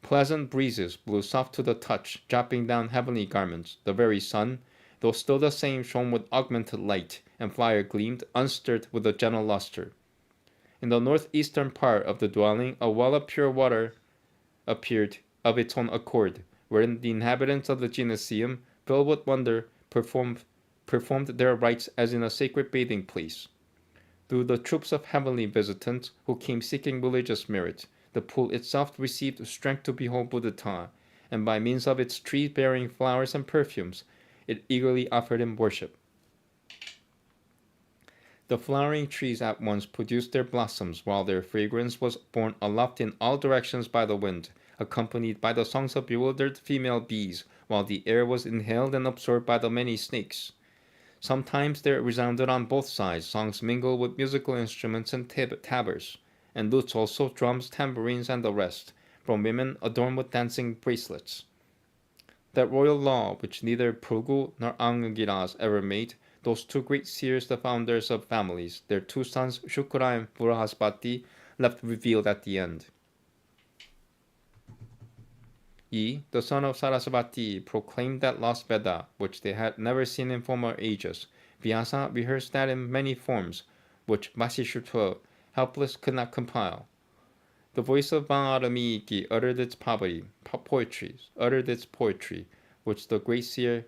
Pleasant breezes blew soft to the touch, dropping down heavenly garments. The very sun, though still the same, shone with augmented light, and fire gleamed, unstirred with a gentle luster. In the northeastern part of the dwelling, a well of pure water appeared of its own accord, wherein the inhabitants of the gymnasium, filled with wonder, performed their rites as in a sacred bathing place. Through the troops of heavenly visitants who came seeking religious merit, the pool itself received strength to behold Buddha, and by means of its tree-bearing flowers and perfumes, it eagerly offered him worship. The flowering trees at once produced their blossoms, while their fragrance was borne aloft in all directions by the wind, accompanied by the songs of bewildered female bees, while the air was inhaled and absorbed by the many snakes. Sometimes there resounded on both sides songs mingled with musical instruments and tabors, and lutes also, drums, tambourines, and the rest, from women adorned with dancing bracelets. That royal law, which neither Purgu nor Angiras ever made, those two great seers, the founders of families, their two sons Shukra and Burahaspati, left revealed at the end. Yi, the son of Sarasvati, proclaimed that lost Veda, which they had never seen in former ages. Vyasa rehearsed that in many forms, which Vasishtha, helpless, could not compile. The voice of Bharamiki uttered its poetry, which the great seer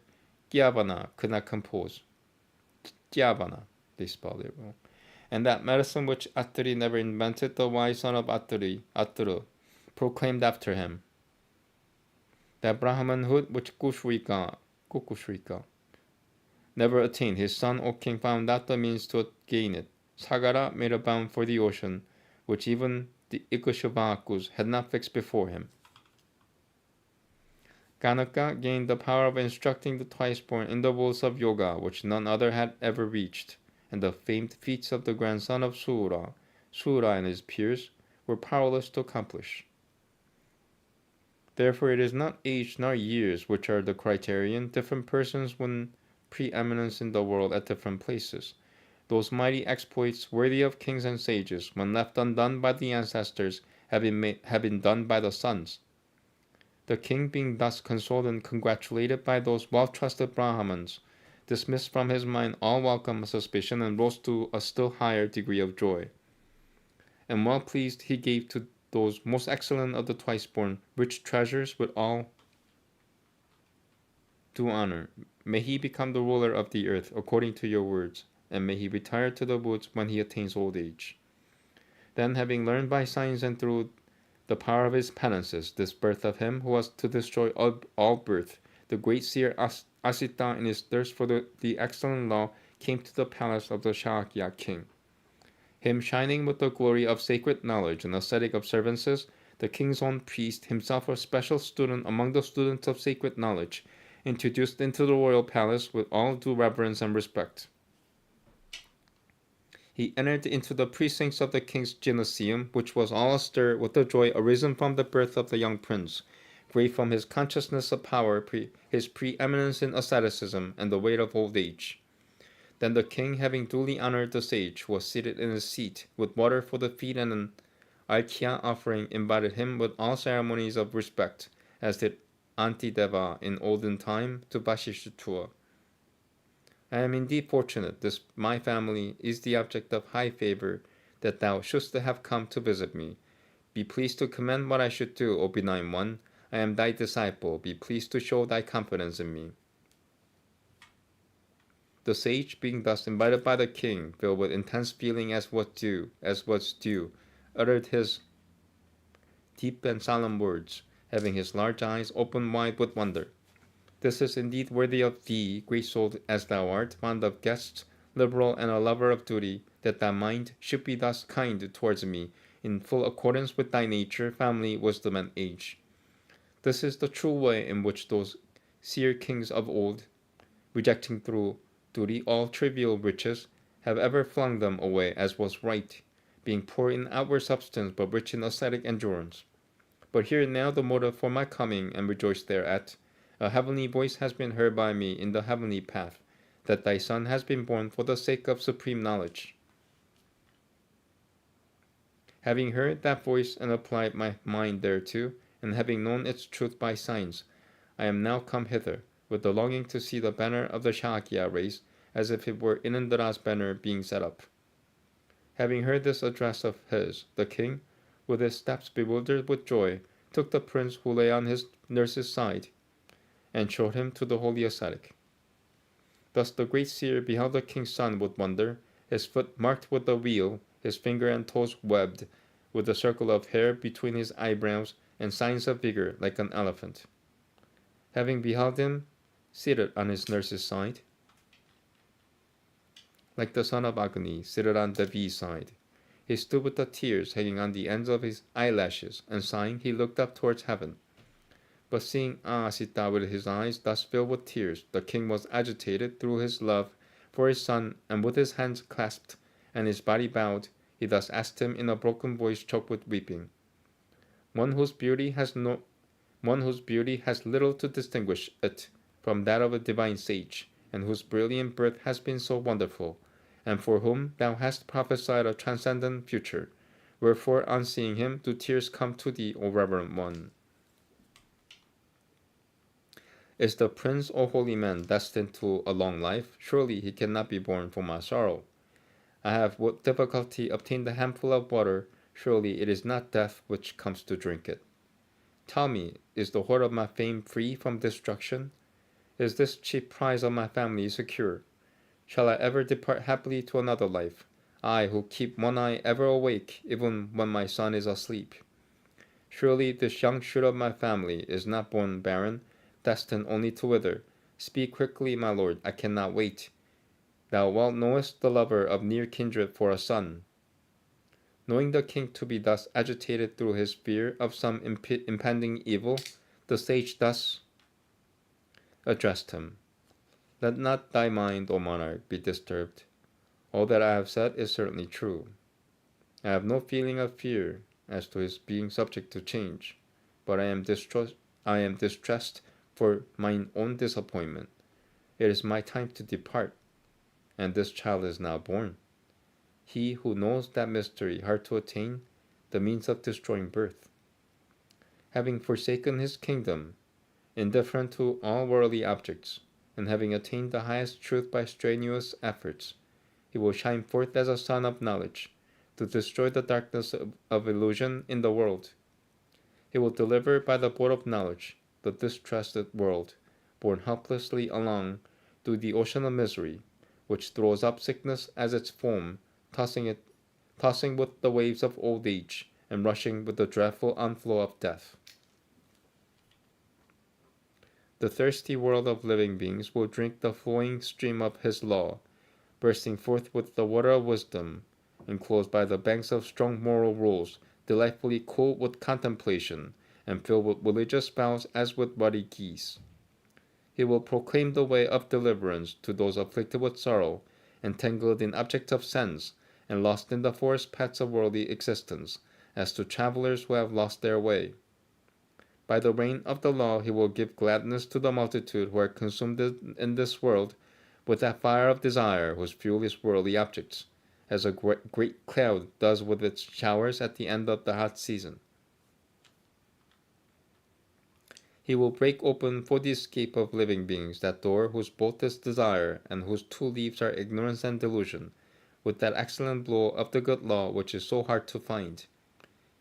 Gyavana could not compose. Gyavana, they spelled it wrong. And that medicine which Attari never invented, the wise son of Atturu, proclaimed after him. That Brahmanhood which Kukushrika never attained, his son, O king, found out the means to gain it. Sagara made a bound for the ocean, which even the Ikshvakus had not fixed before him. Kanaka gained the power of instructing the twice-born in the rules of yoga, which none other had ever reached, and the famed feats of the grandson of Sura and his peers, were powerless to accomplish. Therefore it is not age nor years which are the criterion. Different persons win preeminence in the world at different places. Those mighty exploits, worthy of kings and sages, when left undone by the ancestors, have been done by the sons. The king, being thus consoled and congratulated by those well-trusted Brahmans, dismissed from his mind all welcome suspicion and rose to a still higher degree of joy. And well pleased, he gave to those most excellent of the twice-born rich treasures with all due honor. May he become the ruler of the earth according to your words, and may he retire to the woods when he attains old age. Then, having learned by signs and through the power of his penances this birth of him who was to destroy all birth, the great seer Asita, in his thirst for the excellent law, came to the palace of the Shakya king. Him shining with the glory of sacred knowledge and ascetic observances, the king's own priest, himself a special student among the students of sacred knowledge, introduced into the royal palace with all due reverence and respect. He entered into the precincts of the king's gymnasium, which was all astir with the joy arisen from the birth of the young prince, great from his consciousness of power, his preeminence in asceticism, and the weight of old age. Then the king, having duly honored the sage, who was seated in his seat, with water for the feet and an Arkhya offering, invited him with all ceremonies of respect, as did Antideva in olden time to Vasishtha. I am indeed fortunate, this my family is the object of high favor, that thou shouldst have come to visit me. Be pleased to commend what I should do, O benign one. I am thy disciple. Be pleased to show thy confidence in me. The sage, being thus invited by the king, filled with intense feeling as was due, uttered his deep and solemn words, having his large eyes opened wide with wonder. This is indeed worthy of thee, great-souled as thou art, fond of guests, liberal and a lover of duty, that thy mind should be thus kind towards me, in full accordance with thy nature, family, wisdom, and age. This is the true way in which those seer kings of old, rejecting through duty all trivial riches, have ever flung them away as was right, being poor in outward substance but rich in ascetic endurance. But hear now the motive for my coming, and rejoice thereat. A heavenly voice has been heard by me in the heavenly path, that thy son has been born for the sake of supreme knowledge. Having heard that voice and applied my mind thereto, and having known its truth by signs, I am now come hither, with the longing to see the banner of the Shakya race, as if it were Inandra's banner being set up. Having heard this address of his, the king, with his steps bewildered with joy, took the prince who lay on his nurse's side, and showed him to the holy ascetic. Thus the great seer beheld the king's son with wonder, his foot marked with the wheel, his finger and toes webbed, with a circle of hair between his eyebrows, and signs of vigor like an elephant. Having beheld him seated on his nurse's side, like the son of Agni, seated on Devi's side. He stood with the tears hanging on the ends of his eyelashes, and sighing, he looked up towards heaven. But seeing Sita with his eyes thus filled with tears, the king was agitated through his love for his son, and with his hands clasped and his body bowed, he thus asked him in a broken voice choked with weeping. One whose beauty has little to distinguish it from that of a divine sage, and whose brilliant birth has been so wonderful, and for whom thou hast prophesied a transcendent future. Wherefore, on seeing him, do tears come to thee, O reverend one? Is the prince, O holy man, destined to a long life? Surely he cannot be born for my sorrow. I have with difficulty obtained a handful of water. Surely it is not death which comes to drink it. Tell me, is the hoard of my fame free from destruction? Is this chief prize of my family secure? Shall I ever depart happily to another life, I who keep one eye ever awake, even when my son is asleep? Surely this young shoot of my family is not born barren, destined only to wither. Speak quickly, my lord, I cannot wait. Thou well knowest the lover of near kindred for a son. Knowing the king to be thus agitated through his fear of some impending evil, the sage thus addressed him. Let not thy mind, O monarch, be disturbed. All that I have said is certainly true. I have no feeling of fear as to his being subject to change, but I am distressed for mine own disappointment. It is my time to depart, and this child is now born. He who knows that mystery hard to attain, the means of destroying birth. Having forsaken his kingdom, indifferent to all worldly objects, and having attained the highest truth by strenuous efforts, he will shine forth as a sun of knowledge, to destroy the darkness of illusion in the world. He will deliver by the board of knowledge the distressed world, borne helplessly along through the ocean of misery, which throws up sickness as its foam, tossing with the waves of old age, and rushing with the dreadful onflow of death. The thirsty world of living beings will drink the flowing stream of his law, bursting forth with the water of wisdom, enclosed by the banks of strong moral rules, delightfully cool with contemplation, and filled with religious vows as with ruddy geese. He will proclaim the way of deliverance to those afflicted with sorrow, entangled in objects of sense, and lost in the forest paths of worldly existence, as to travelers who have lost their way. By the reign of the law he will give gladness to the multitude who are consumed in this world with that fire of desire whose fuel is worldly objects, as a great cloud does with its showers at the end of the hot season. He will break open for the escape of living beings that door whose bolt is desire and whose two leaves are ignorance and delusion, with that excellent blow of the good law which is so hard to find.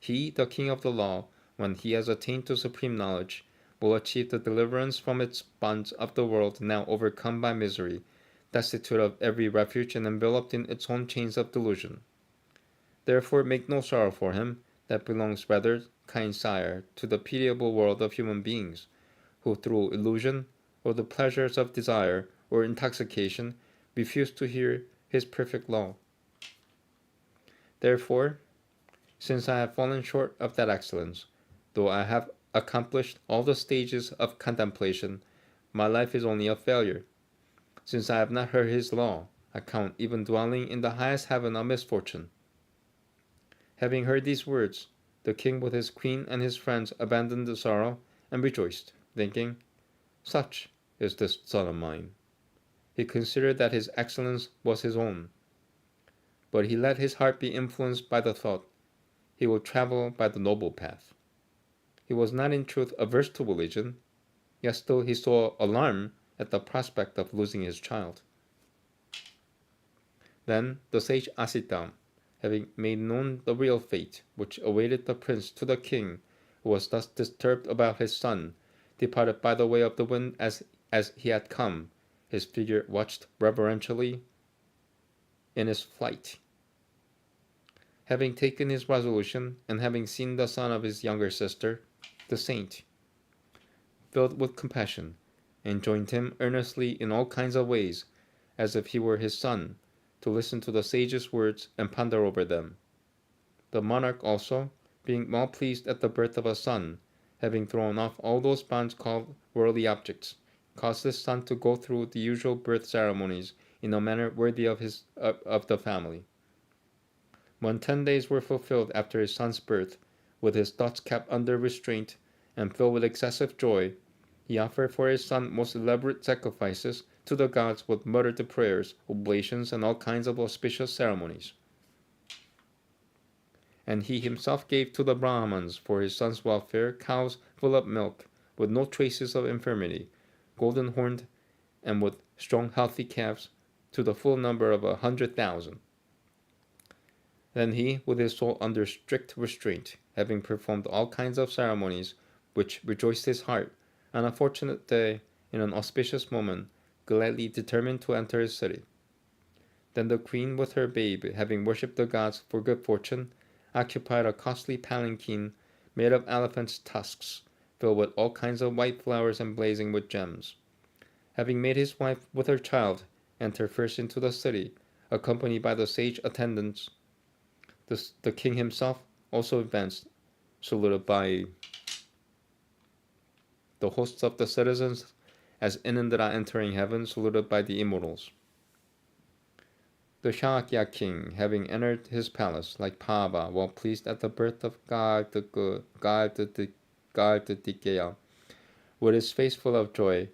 He, the king of the law, when he has attained to supreme knowledge, will achieve the deliverance from its bonds of the world now overcome by misery, destitute of every refuge and enveloped in its own chains of delusion. Therefore make no sorrow for him, that belongs rather, kind sire, to the pitiable world of human beings, who through illusion, or the pleasures of desire, or intoxication, refuse to hear his perfect law. Therefore, since I have fallen short of that excellence, though I have accomplished all the stages of contemplation, my life is only a failure. Since I have not heard his law, I count even dwelling in the highest heaven a misfortune. Having heard these words, the king with his queen and his friends abandoned the sorrow and rejoiced, thinking, "Such is this son of mine." He considered that his excellence was his own. But he let his heart be influenced by the thought, he will travel by the noble path. He was not in truth averse to religion, yet still he saw alarm at the prospect of losing his child. Then the sage Asita, having made known the real fate which awaited the prince to the king, who was thus disturbed about his son, departed by the way of the wind as he had come, his figure watched reverentially in his flight. Having taken his resolution, and having seen the son of his younger sister, the saint, filled with compassion, enjoined him earnestly in all kinds of ways, as if he were his son, to listen to the sage's words and ponder over them. The monarch also, being well pleased at the birth of a son, having thrown off all those bonds called worldly objects, caused his son to go through the usual birth ceremonies in a manner worthy of the family. When 10 days were fulfilled after his son's birth, with his thoughts kept under restraint and filled with excessive joy, he offered for his son most elaborate sacrifices to the gods with muttered prayers, oblations, and all kinds of auspicious ceremonies. And he himself gave to the Brahmans for his son's welfare cows full of milk, with no traces of infirmity, golden horned, and with strong healthy calves, to the full number of 100,000. Then he, with his soul under strict restraint, having performed all kinds of ceremonies which rejoiced his heart, on a fortunate day, in an auspicious moment, gladly determined to enter his city. Then the queen with her babe, having worshipped the gods for good fortune, occupied a costly palanquin made of elephants' tusks, filled with all kinds of white flowers and blazing with gems. Having made his wife with her child enter first into the city, accompanied by the sage attendants, the king himself also advanced, saluted by the hosts of the citizens, as Inindra entering heaven, saluted by the immortals. The Shakya king, having entered his palace, like Pava, well pleased at the birth of Gargadikeya, with his face full of joy,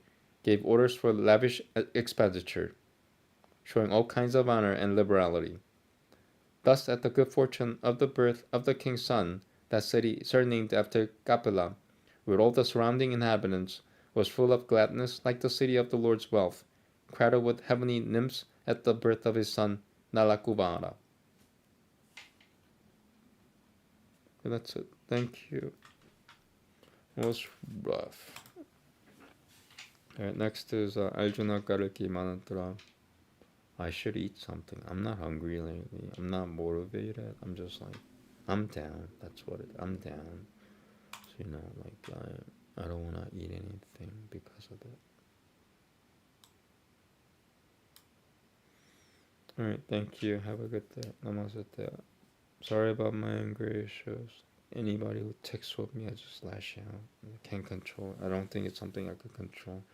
gave orders for lavish expenditure, showing all kinds of honor and liberality. Thus, at the good fortune of the birth of the king's son, that city, surnamed after Kapila, with all the surrounding inhabitants, was full of gladness like the city of the Lord's wealth, crowded with heavenly nymphs at the birth of his son Nalakuvara. Okay, that's it. Thank you. It was rough. Alright, next is Arjuna Garaki Manatra. I should eat something. I'm not hungry lately. I'm not motivated. I'm just like, I'm down. That's what it is. I'm down. So, like, I don't want to eat anything because of that. Alright, thank you. Have a good day. Namaste. Sorry about my anger issues. Anybody who texts with me, I just lash out. I can't control it. I don't think it's something I could control.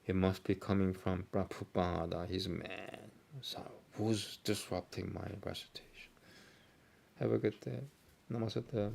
It must be coming from Prabhupada. He's mad. So, who's disrupting my recitation? Have a good day. Namaste.